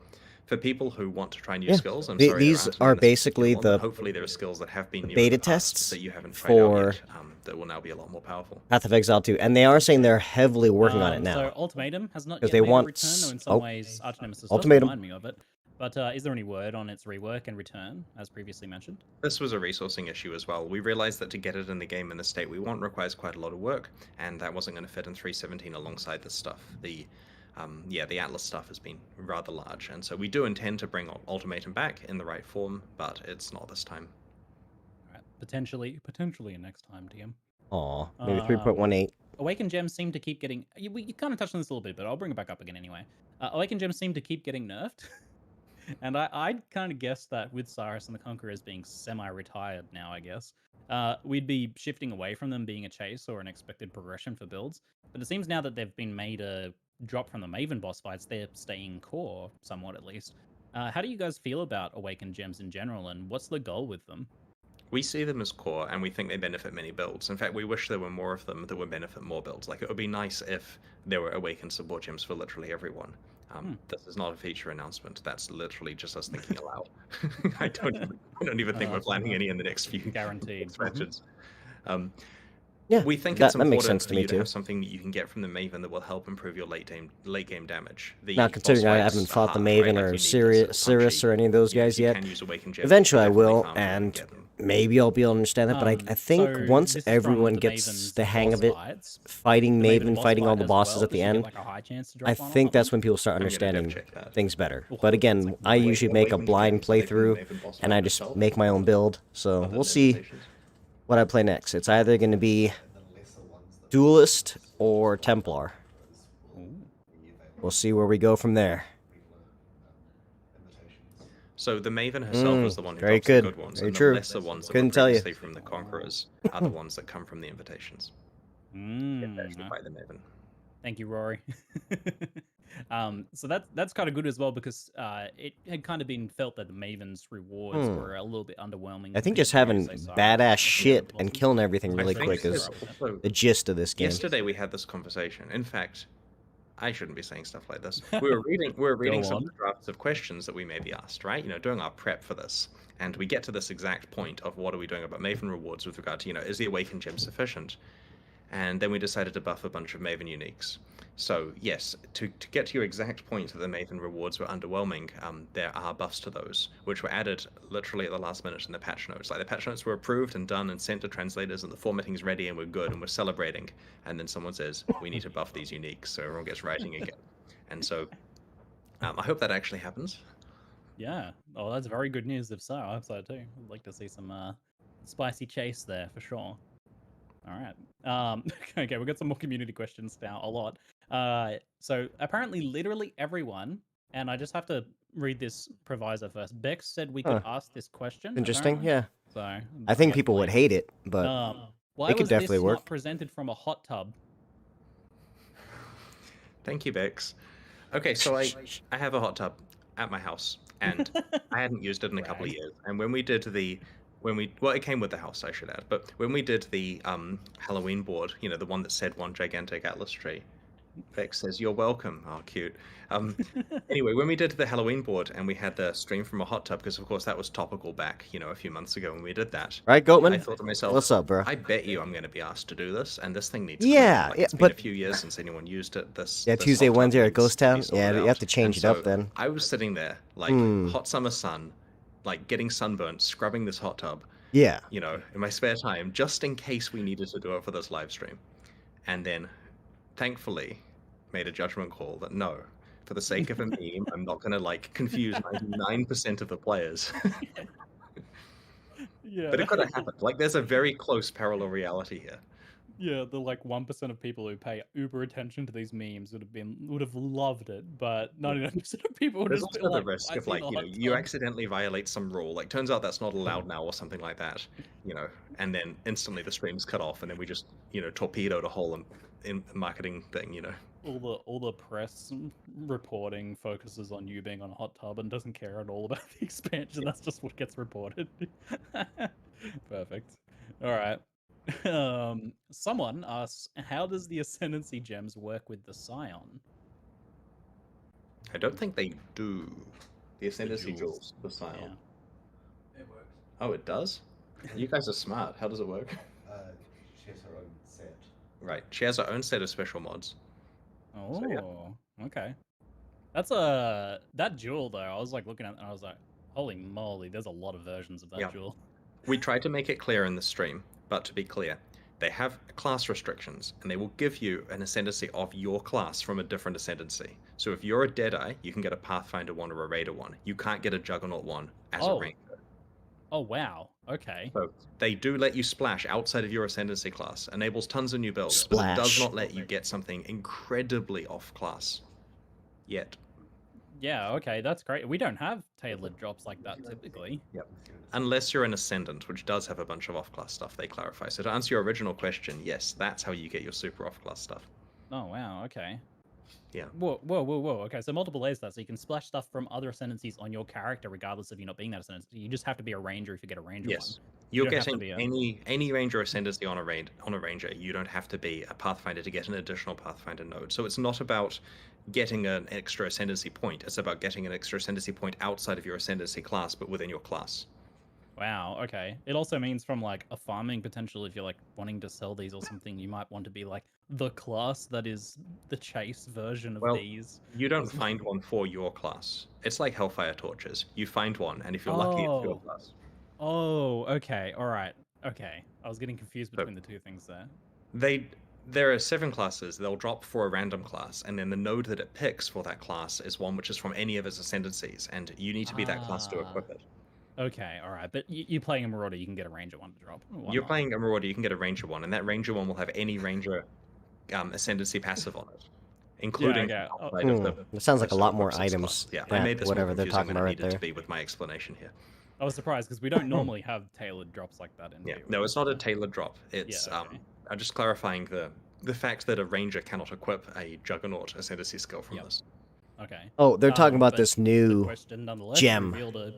for people who want to try new skills, I'm sorry, these are basically the hopefully there are skills that have been beta tests that you haven't tried out yet, that will now be a lot more powerful. Path of Exile 2, and they are saying they're heavily working on it now. So Ultimatum has not yet they made want a return, though in some ways Arch Nemesis does Ultimatum. remind me of it. But is there any word on its rework and return, as previously mentioned? This was a resourcing issue as well. We realized that to get it in the game in the state we want requires quite a lot of work, and that wasn't going to fit in 3.17 alongside this stuff. The Atlas stuff has been rather large, and so we do intend to bring Ultimatum back in the right form, but it's not this time. All right. Potentially next time, DM. Aw, maybe 3.18. Awakened Gems seem to keep getting... You kind of touched on this a little bit, but I'll bring it back up again anyway. Awakened Gems seem to keep getting nerfed. And I kind of guessed that with Cyrus and the Conquerors being semi-retired now, I guess, we'd be shifting away from them being a chase or an expected progression for builds. But it seems now that they've been made a drop from the Maven boss fights, they're staying core, somewhat at least. How do you guys feel about Awakened Gems in general, and what's the goal with them? We see them as core, and we think they benefit many builds. In fact, we wish there were more of them that would benefit more builds. Like, it would be nice if there were Awakened support gems for literally everyone. This is not a feature announcement. That's literally just us thinking aloud. I don't even think we're planning any in the next few guaranteed expansions. Yeah, we think it's important makes sense to me to too. have something that you can get from the Maven that will help improve your late game damage. Now, considering I haven't fought the Maven or Cirrus or any of those guys yet, eventually I will, and maybe I'll be able to understand that. But I think once everyone gets the hang of it, fighting Maven, fighting all the bosses at the end, I think that's when people start understanding things better. But again, I usually make a blind playthrough, and I just make my own build. So we'll see what I play next. It's either going to be Duelist or Templar. We'll see where we go from there. So the Maven herself was the one who very drops good. the good ones, Very and true. the lesser ones that Couldn't were tell you. previously from the Conquerors are the ones that come from the invitations. Especially by the Maven. Thank you, Rory. So that's kind of good as well because it had kind of been felt that the Maven's rewards were a little bit underwhelming. I think compared just to having say, Cyrus badass and shit the and bosses. killing everything I really think quick there's is also- the gist of this game. Yesterday we had this conversation. In fact, I shouldn't be saying stuff like this. We were reading some of on. the drafts of questions that we may be asked, right? Doing our prep for this, and we get to this exact point of what are we doing about Maven rewards with regard to, is the Awakened Gem sufficient? And then we decided to buff a bunch of Maven uniques. So yes, to get to your exact point that the Maven rewards were underwhelming, there are buffs to those, which were added literally at the last minute in the patch notes. Like the patch notes were approved and done and sent to translators, and the formatting's ready and we're good and we're celebrating. And then someone says, we need to buff these uniques, so everyone gets writing again. And so I hope that actually happens. Yeah. Oh, that's very good news if so. I hope so too. I'd like to see some spicy chase there for sure. All right. Okay, we've got some more community questions now, a lot. So apparently literally everyone, and I just have to read this proviso first. Bex said we could ask this question. Interesting, apparently. yeah. So I think people would hate it, but why it could was definitely this work. not presented from a hot tub? Thank you, Bex. Okay, so I have a hot tub at my house, and I hadn't used it in a couple of years. And when we did it came with the house, I should add. But when we did the Halloween board, the one that said one gigantic Atlas tree, Bex says, "You're welcome." Oh, cute. Anyway, when we did the Halloween board and we had the stream from a hot tub, because of course that was topical back, a few months ago when we did that. Right, Goatman? I thought to myself, What's up, bro? I bet you I'm going to be asked to do this, and this thing needs. Yeah, cleaning. yeah, It's been but a few years since anyone used it. This Tuesday, hot tub Wednesday at needs Ghost to be Town. Yeah, sorted you have out. to change And it up so then. I was sitting there like hot summer sun, like getting sunburnt, scrubbing this hot tub. Yeah. In my spare time, just in case we needed to do it for this live stream. And then, thankfully, made a judgment call that no, for the sake of a meme, I'm not going to confuse 99% of the players. Yeah. But it could have happened. There's a very close parallel reality here. Yeah, the 1% of people who pay uber attention to these memes would have loved it, but 99% of people would There's just be also like, the risk "I of see the hot you tub." accidentally violate some rule. Turns out that's not allowed now or something like that, and then instantly the stream's cut off, and then we just, torpedoed a whole in marketing thing, All the press reporting focuses on you being on a hot tub and doesn't care at all about the expansion. That's just what gets reported. Perfect. All right. Someone asks, how does the Ascendancy gems work with the Scion? I don't think they do. The Ascendancy jewels. jewels, the Scion. Yeah. It works. Oh, it does? You guys are smart. How does it work? She has her own set. Right. She has her own set of special mods. Oh, So, yeah. okay. That's that jewel though. I was looking at it and I was like, holy moly, there's a lot of versions of that Yeah. jewel. We tried to make it clear in the stream, but to be clear, they have class restrictions, and they will give you an ascendancy of your class from a different ascendancy. So if you're a Deadeye, you can get a Pathfinder 1 or a Raider 1. You can't get a Juggernaut 1 as a Ranger. Oh wow. Okay. So they do let you splash outside of your ascendancy class, enables tons of new builds, but it does Splash. not let you get something incredibly off class yet. Yeah, okay, that's great. We don't have tailored drops like that typically. Yep. Unless you're an Ascendant, which does have a bunch of off-class stuff, they clarify. So to answer your original question, yes, that's how you get your super off-class stuff. Oh wow, okay. Yeah. Whoa. Okay, so multiple layers to that. So you can splash stuff from other ascendancies on your character, regardless of you not being that ascendancy. You just have to be a ranger if you get a ranger Yes. one. You're You don't have to getting be any ranger ascendancy on a ranger. You don't have to be a Pathfinder to get an additional Pathfinder node. So it's not about getting an extra ascendancy point. It's about getting an extra ascendancy point outside of your ascendancy class, but within your class. Wow, okay. It also means from a farming potential, if you're wanting to sell these or something, you might want to be the class that is the chase version of Well, these. You don't find one for your class. It's like Hellfire Torches. You find one, and if you're lucky, it's your class. Oh, okay, alright. Okay. I was getting confused between the two things there. There are 7 classes. They'll drop for a random class, and then the node that it picks for that class is one which is from any of its ascendancies, and you need to be that class to equip it. Okay, alright. But you playing a Marauder, you can get a Ranger one to drop. Why You're not? playing a Marauder, you can get a Ranger one, and that Ranger one will have any Ranger ascendancy passive on it, including okay. outside of the. That sounds like a lot more class. items. Yeah, than I made this whatever more they're confusing talking than about it right needed to there. be with my explanation here. I was surprised because we don't normally have tailored drops like that in Yeah, POE. no, it's not a tailored drop. It's Yeah, okay. I'm just clarifying the the fact that a ranger cannot equip a juggernaut as a skill from Yep. this. Okay. Oh, they're talking about But this the new question, nonetheless, gem. revealed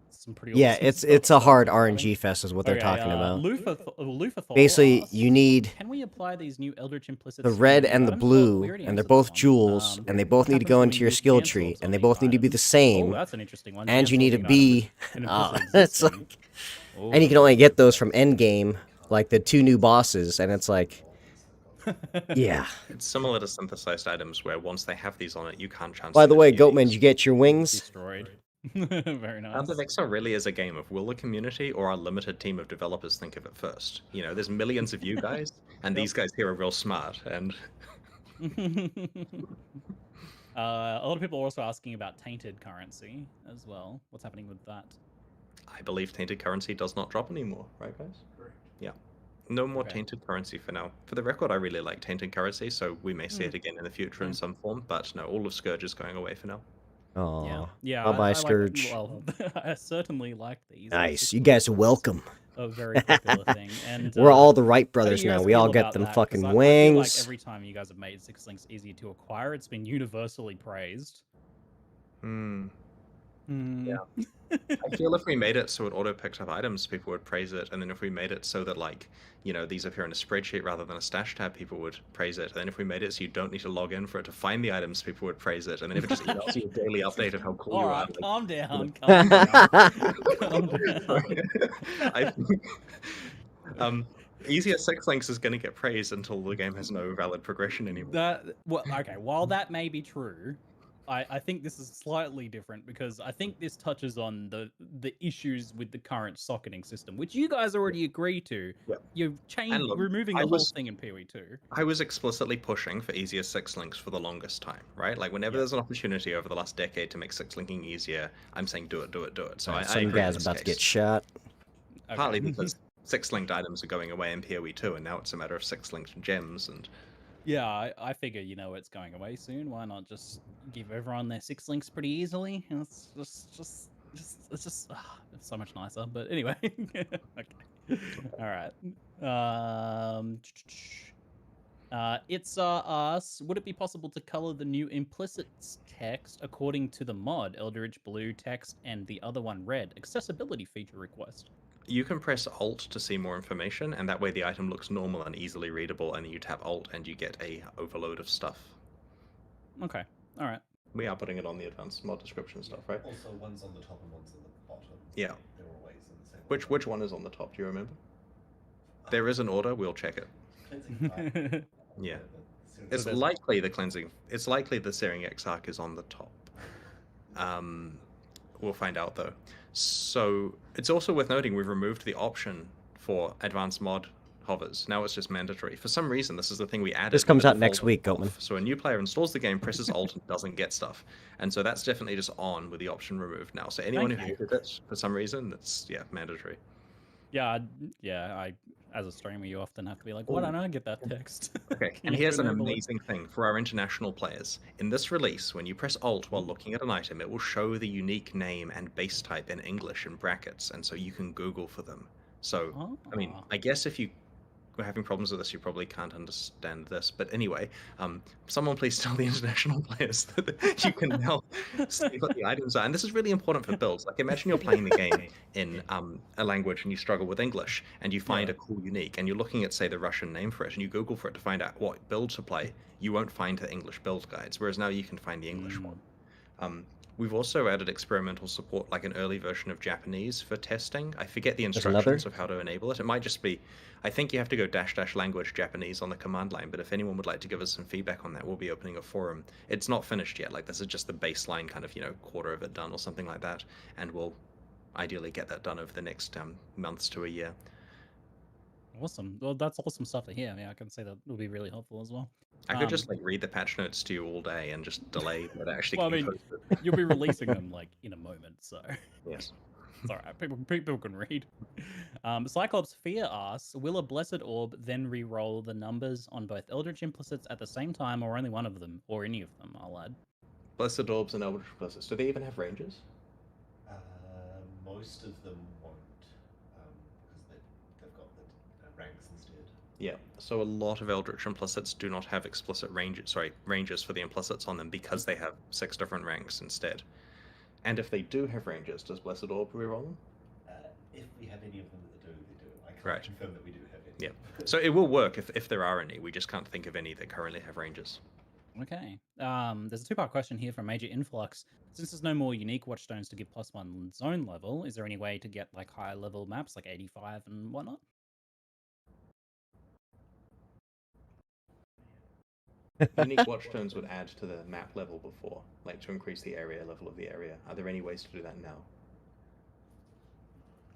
some pretty Yeah, awesome it's stuff, a so hard exciting. RNG fest is what they're Okay, talking about. Lufathor Basically, asks, you need can we apply these new Eldritch Implicits the to red new and the items? Well, we blue, already and they're answered that both one. jewels, and they both What need to happens go when into we your use skill hand tree, swords on and they these both need to be the items? same. Oh, that's an interesting one. And you need to Hand swords be. in an Oh, implicit it's existing. like, Oh, and you can that's only get those interesting. from endgame, like the 2 new bosses, and it's like, yeah. It's similar to synthesized items where once they have these on it, you can't chance By them the in way, POEs. Goatman, did you get your wings? Destroyed. Very nice. Path of Exile really is a game of will the community or our limited team of developers think of it first? You know, there's millions of you guys, and these guys here are real smart, and a lot of people are also asking about tainted currency as well. What's happening with that? I believe tainted currency does not drop anymore, right guys? Correct. Yeah. No more Okay. tainted currency for now. For the record, I really like tainted currency, so we may see it again in the future in some form, but no, all of Scourge is going away for now. Aw. Yeah. Bye-bye, I Scourge. Like, well, I certainly like these. Nice. You guys are welcome. A very popular thing, and We're all the Wright how do brothers you now. guys We all feel get about them that? 'Cause fucking I feel like wings. every time you guys have made Six Links easy to acquire, it's been universally praised. Hmm. Hmm. Yeah. I feel if we made it so it auto picked up items, people would praise it, and then if we made it so that, like, you know, these appear in a spreadsheet rather than a stash tab, people would praise it. And then if we made it so you don't need to log in for it to find the items, people would praise it. And then if it just emails you a daily update of how cool you are, Alright, like, calm down, calm down. Calm down. I think easier Six Links is going to get praised until the game has no valid progression anymore. Okay, while that may be true, I think this is slightly different because I think this touches on the issues with the current socketing system, which you guys already agree to. Yeah. You're And look, removing I the whole was- thing in PoE 2. I was explicitly pushing for easier Six Links for the longest time, right? Like, whenever there's an opportunity over the last decade to make Six Linking easier, I'm saying do it, do it, do it. So I Some agree guy's in this about to get case. shot. Okay. Partly because Six Linked items are going away in PoE 2, and now it's a matter of Six Linked gems, and Yeah, I figure, you know, it's going away soon. Why not just give everyone their Six Links pretty easily? And it's just it's so much nicer. But anyway, okay, all right. It's us. Would it be possible to color the new implicits text according to the mod Eldritch blue text and the other one red? Accessibility feature request. you can press Alt to see more information, and that way the item looks normal and easily readable, and you tap Alt and you get a overload of stuff. Okay, all right. We are putting it on the advanced mod description stuff, right? Also, one's on the top and one's on the bottom. Yeah. They're always in the same Which one is on the top? Do you remember? There is an order. We'll check it. Cleansing fire. Yeah. The It's there's- likely the cleansing. It's likely the Searing Exarch is on the top. We'll find out though. So it's also worth noting we've removed the option for advanced mod hovers. Now it's just mandatory. For some reason, this is the thing we added. This comes with the out next default week, off. Goatman. So a new player installs the game, presses Alt, and doesn't get stuff. And so that's definitely just on with the option removed now. So anyone Thank who you. hated it for some reason, it's mandatory. Yeah, I as a streamer, you often have to be like, why don't I get that text? Okay, Can and you here's an enable it? amazing thing for our international players. In this release, when you press Alt while looking at an item, it will show the unique name and base type in English in brackets, and so you can Google for them. So, I mean, I guess if you were having problems with this, you probably can't understand this. But anyway, someone please tell the international players that you can now see what the items are. And this is really important for builds. Like, imagine you're playing the game in a language and you struggle with English, and you find a cool unique, and you're looking at, say, the Russian name for it, and you Google for it to find out what build to play. You won't find the English build guides, whereas now you can find the English one. We've also added experimental support, like an early version of Japanese for testing. I forget the There's another? instructions of how to enable it. It might just be, I think you have to go -- language Japanese on the command line, but if anyone would like to give us some feedback on that, we'll be opening a forum. It's not finished yet, like this is just the baseline kind of, quarter of it done or something like that, and we'll ideally get that done over the next months to a year. Awesome. Well, that's awesome stuff to hear. Yeah, I can say that will be really helpful as well. I could just read the patch notes to you all day and just delay that actually Well, I getting mean, posted. you'll be releasing them like in a moment, so Yes. it's all right. People can read. Cyclops Fear asks, will a Blessed Orb then re-roll the numbers on both Eldritch Implicits at the same time, or only one of them, or any of them? I'll add. Blessed Orbs and Eldritch Implicits, do they even have ranges? Most of them won't, because they've got the ranks instead. Yeah, so a lot of Eldritch Implicits do not have explicit ranges for the implicits on them because they have 6 different ranks instead. And if they do have ranges, does Blessed Orb reroll them? If we have any of them that do, they do. I can't Right. confirm that we do have any. Yeah. So it will work if there are any. We just can't think of any that currently have ranges. Okay. There's a two-part question here from Major Influx. Since there's no more unique watchstones to give +1 zone level, is there any way to get like higher level maps like 85 and whatnot? Unique watchstones would add to the map level before, like to increase the area level of the area. Are there any ways to do that now?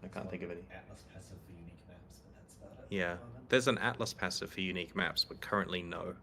I can't think of any. Atlas passive for unique maps, but that's about it. Yeah, there's an Atlas passive for unique maps, but currently no.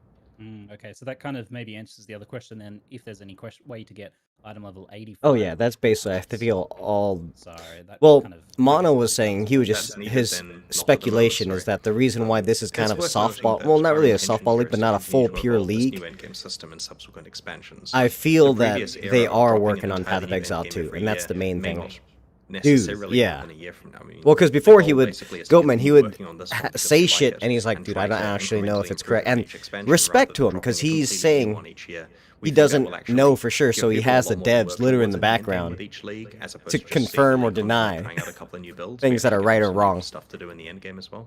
Okay, so that kind of maybe answers the other question then, if there's any way to get item level 85. Oh yeah, that's basically I have to feel all. So that Well, kind of Mono was saying he was That's just needed his then, not the speculation developers, is that the reason why this is kind of a It's worth noting softball, that well, not really a our intention softball here league, is but to not a continue full to pure evolve this league. new endgame system and subsequent expansions. I feel The that previous era they of are dropping working an on Path of entirely new Exile endgame too, every and that's year the main may thing. not necessarily yeah. happen a year from now. I mean, Well, because the before goal he would, basically is to Goatman, he keep would working on this one because say we like shit, it and he's like, and dude, try I don't to actually know if incrementally it's improve correct. on And each expansion respect rather to than him, because dropping a he's completely new saying one each year. he We think that doesn't will actually know for sure, give so he people a has lot the more to devs work literally in towards the an endgame background with each league, as opposed to just seeing confirm or new content, deny trying out a couple of new builds. things that are right or wrong. Stuff to do in the end game as well.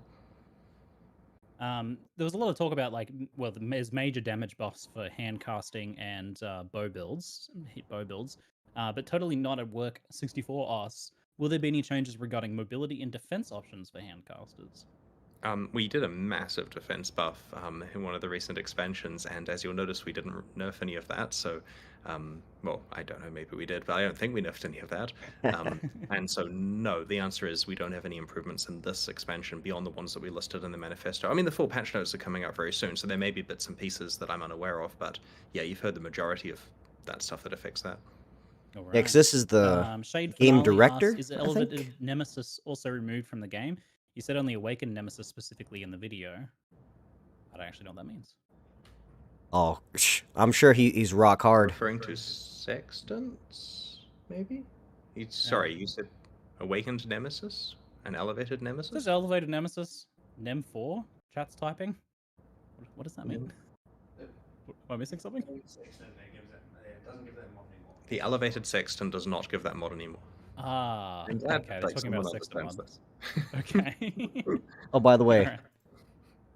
There was a lot of talk about like, well, there's major damage buffs for hand casting and bow builds, hit bow builds, but totally not at work 64 us. Will there be any changes regarding mobility and defense options for hand casters? We did a massive defense buff in one of the recent expansions, and as you'll notice, we didn't nerf any of that. So, well, I don't know, maybe we did, but I don't think we nerfed any of that. And so, no, the answer is we don't have any improvements in this expansion beyond the ones that we listed in the manifesto. I mean, the full patch notes are coming out very soon, so there may be bits and pieces that I'm unaware of, but yeah, you've heard the majority of that stuff that affects that. All Yeah, because this is the Shade game Finale director, asks, is I elevated think? Nemesis also removed from the game? You said only awakened Nemesis specifically in the video. I don't actually know what that means. Oh, I'm sure he's rock hard. Referring to Sextants, maybe? Sorry, you said awakened Nemesis? An elevated Nemesis? This is elevated Nemesis. Nem 4? Chat's typing? What does that mean? Am I missing something? The elevated Sextant does not give that mod anymore. Ah, I'm glad, okay, they're like, talking about someone Sextant understands mods. this. Okay. Oh, by the way,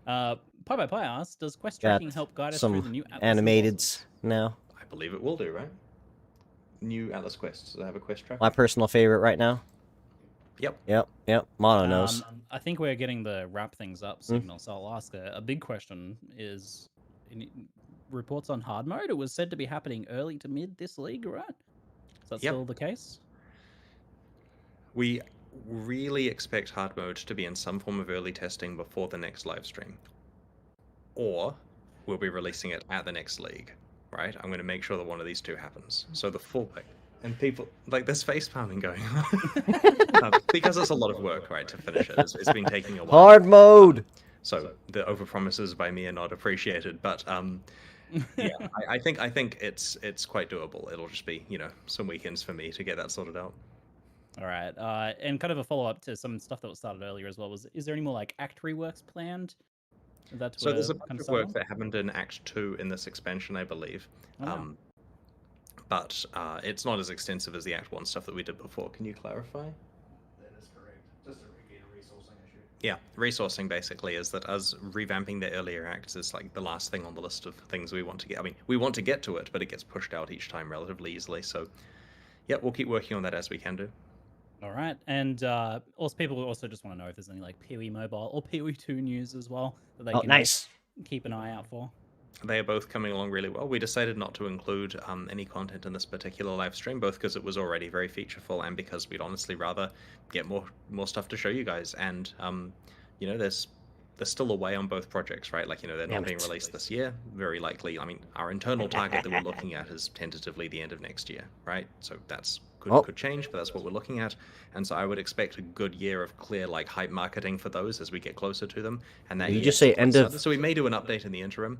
Alright. Pie by Pie asks, does quest got tracking help guide us through the some new Atlas and animateds bosses? now. I believe it will do, right? New Atlas quests. They have a quest tracker. My personal favorite right now. Yep. Yep. Mono knows. I think we're getting the wrap things up signal, so I'll ask a big question is reports on hard mode. It was said to be happening early to mid this league, right? Is that Yep. still the case? We really expect hard mode to be in some form of early testing before the next live stream. Or we'll be releasing it at the next league, right? I'm going to make sure that one of these two happens. So the full pick. And people, like, there's face palming going on. Because it's a lot of work, right, to finish it. It's been taking a while. Hard mode! So the overpromises by me are not appreciated, but yeah, I think it's quite doable. It'll just be, some weekends for me to get that sorted out. All right. And kind of a follow up to some stuff that was started earlier as well. Is there any more like act reworks planned? So there's a bunch of work that happened in Act 2 in this expansion, I believe. Oh, wow. But it's not as extensive as the Act 1 stuff that we did before. Can you clarify? That is correct. Just again, a resourcing issue. Yeah, resourcing basically is that us revamping the earlier acts is like the last thing on the list of things we want to get. I mean, we want to get to it, but it gets pushed out each time relatively easily. So, yeah, we'll keep working on that as we can do. All right, and also people also just want to know if there's any like POE mobile or POE 2 news as well that they Oh, can nice. keep an eye out for. They are both coming along really well. We decided not to include any content in this particular live stream, both because it was already very featureful and because we'd honestly rather get more stuff to show you guys. And there's still a way on both projects, right? Like, they're not being released this year. Very likely. I mean, our internal target that we're looking at is tentatively the end of next year, right? So that's could change, but that's what we're looking at. And so I would expect a good year of clear like hype marketing for those as we get closer to them. And that Did you year just say is quite end of- sudden. So we may do an update in the interim.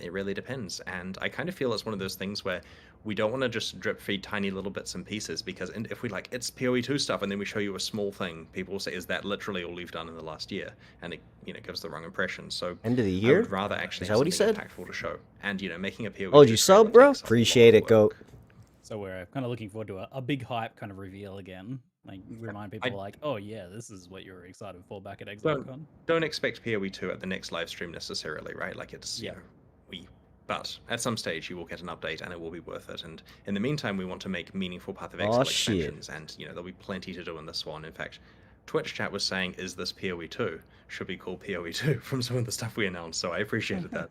It really depends. And I kind of feel it's one of those things where we don't want to just drip feed tiny little bits and pieces, because if we like it's PoE2 stuff and then we show you a small thing, people will say, is that literally all you've done in the last year? And it gives the wrong impression. So End of the I year? would rather actually Is have that what he something said? impactful to show. And making a PoE2 Oh, did you sub, trailer bro? takes a lot Appreciate of it, goat. work. So we're kind of looking forward to a big hype kind of reveal again. Like remind people like, oh yeah, this is what you were excited for back at ExileCon. Don't expect PoE2 at the next live stream necessarily, right? Like it's but at some stage you will get an update and it will be worth it. And in the meantime, we want to make meaningful Path of Exile expansions, and there'll be plenty to do in this one. In fact, Twitch chat was saying, "Is this PoE2?" Should be called PoE2 from some of the stuff we announced. So I appreciated that.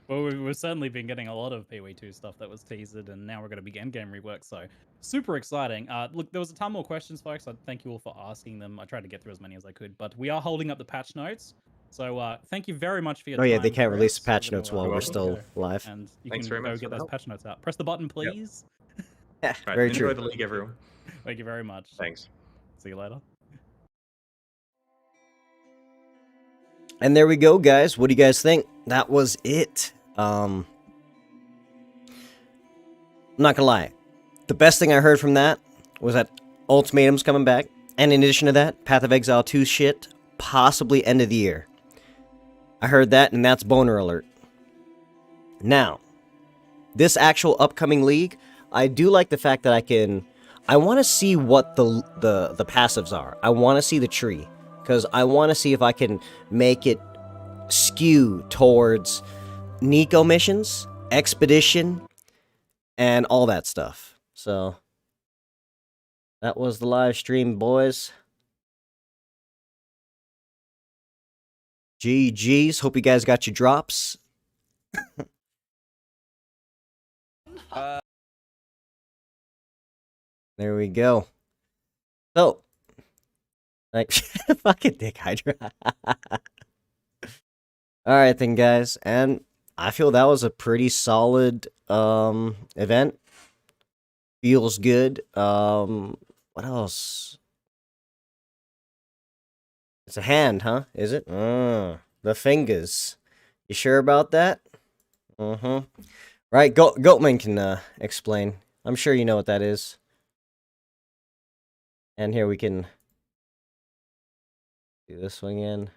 Well, we've certainly been getting a lot of PoE2 stuff that was teased, and now we're going to begin game rework, so super exciting. Look, there was a ton more questions, folks. I thank you all for asking them. I tried to get through as many as I could, but we are holding up the patch notes. So thank you very much for your time. Oh yeah, they can't release Chris. patch We're notes gonna, while we're welcome. still live. And you Thanks can very go much for get the those help. patch notes out. Press the button, please. Yeah, Right, very enjoy true. the league, everyone. Thank you very much. Thanks. See you later. And there we go, guys. What do you guys think? That was it. I'm not gonna lie. The best thing I heard from that was that Ultimatum's coming back. And in addition to that, Path of Exile 2 shit, possibly end of the year. I heard that, and that's boner alert. Now, this actual upcoming league, I do like the fact that I want to see what the passives are. I want to see the tree, because I want to see if I can make it skew towards Nico missions, expedition, and all that stuff. So that was the live stream, boys. GG's. Hope you guys got your drops. There we go. So, like, fucking Dick Hydra. Alright then, guys. And I feel that was a pretty solid event. Feels good. What else? It's a hand, huh? Is it? The fingers. You sure about that? Right, Goatman can explain. I'm sure you know what that is. And here we can do this one again.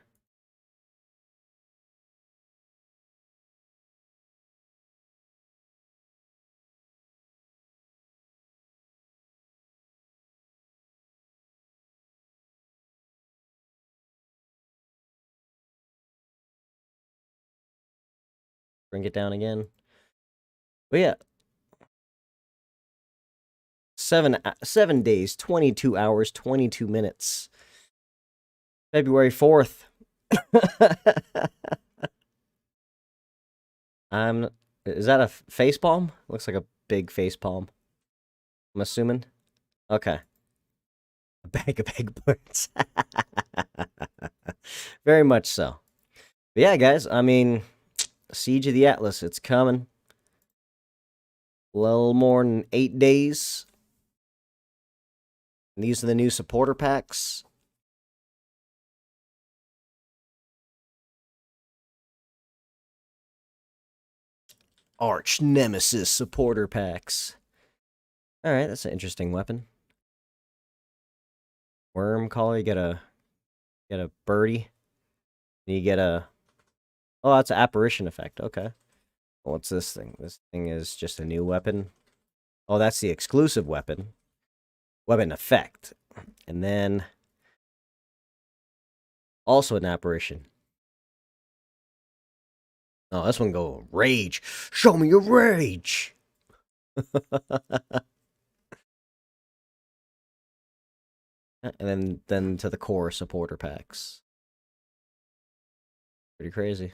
Bring it down again. But yeah. 7 days, 22 hours, 22 minutes. February 4th. Is that a face palm? Looks like a big face palm. I'm assuming. Okay. A bag of egg birds. Very much so. But yeah, guys, I mean, Siege of the Atlas, it's coming. A little more than 8 days. And these are the new supporter packs. Arch Nemesis supporter packs. Alright, that's an interesting weapon. Worm caller, you get a birdie. You get a... Oh, that's an apparition effect. Okay. What's this thing? This thing is just a new weapon. Oh, that's the exclusive weapon. Weapon effect. And then... also an apparition. Oh, this one go rage. Show me your rage! And then to the core supporter packs. Pretty crazy.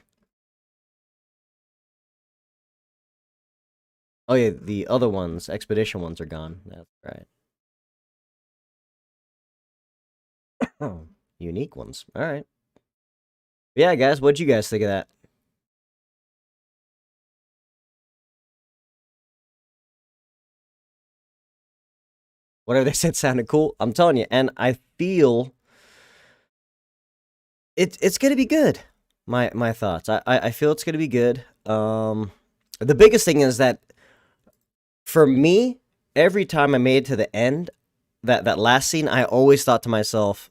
Oh yeah, the other ones, expedition ones, are gone. That's right. Unique ones. Alright. Yeah, guys, what'd you guys think of that? Whatever they said sounded cool. I'm telling you, and I feel it's gonna be good. My thoughts. I feel it's gonna be good. The biggest thing is that for me, every time I made it to the end, that last scene, I always thought to myself,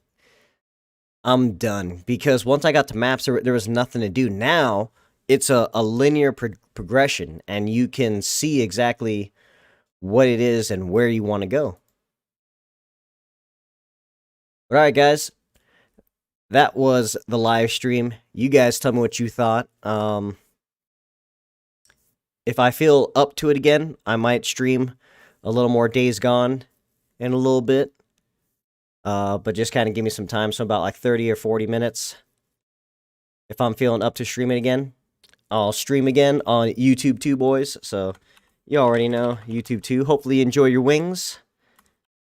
I'm done. Because once I got to maps, there was nothing to do. Now, it's a linear progression, and you can see exactly what it is and where you want to go. Alright, guys. That was the live stream. You guys tell me what you thought. If I feel up to it again, I might stream a little more Days Gone in a little bit. But just kind of give me some time, so about like 30 or 40 minutes. If I'm feeling up to streaming again, I'll stream again on YouTube too, boys. So, you already know, YouTube too. Hopefully you enjoy your wings.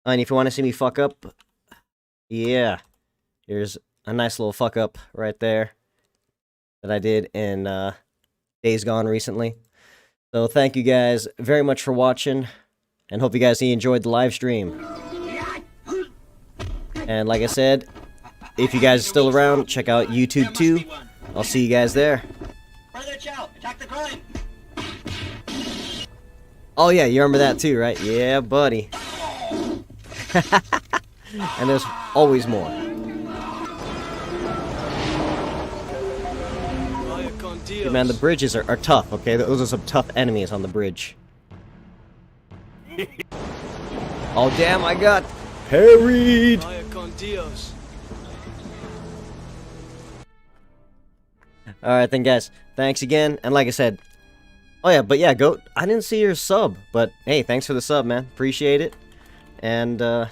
And if you want to see me fuck up, yeah, here's a nice little fuck up right there that I did in Days Gone recently. So thank you guys very much for watching, and hope you guys enjoyed the live stream. And like I said, if you guys are still around, check out YouTube too. I'll see you guys there. Oh yeah, you remember that too, right? Yeah, buddy. And there's always more. Yeah, man, the bridges are tough, okay? Those are some tough enemies on the bridge. Oh, damn, I got harried! Alright then, guys. Thanks again. And like I said... Oh, yeah, but yeah, go... I didn't see your sub, but hey, thanks for the sub, man. Appreciate it. And, yeah,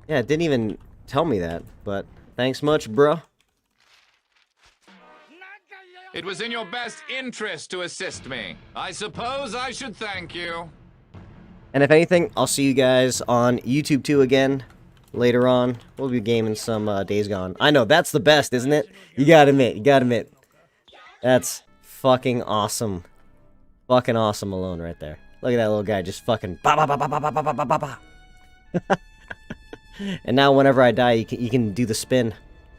it didn't even tell me that, but thanks much, bruh. It was in your best interest to assist me. I suppose I should thank you. And if anything, I'll see you guys on YouTube too again later on. We'll be gaming some Days Gone. I know, that's the best, isn't it? You gotta admit. That's fucking awesome. Fucking awesome alone right there. Look at that little guy just fucking ba ba ba ba ba ba ba ba ba ba. And now whenever I die, you can do the spin.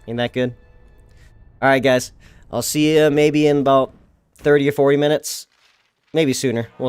Ain't that good? Alright, guys. I'll see you maybe in about 30 or 40 minutes. Maybe sooner. We'll see.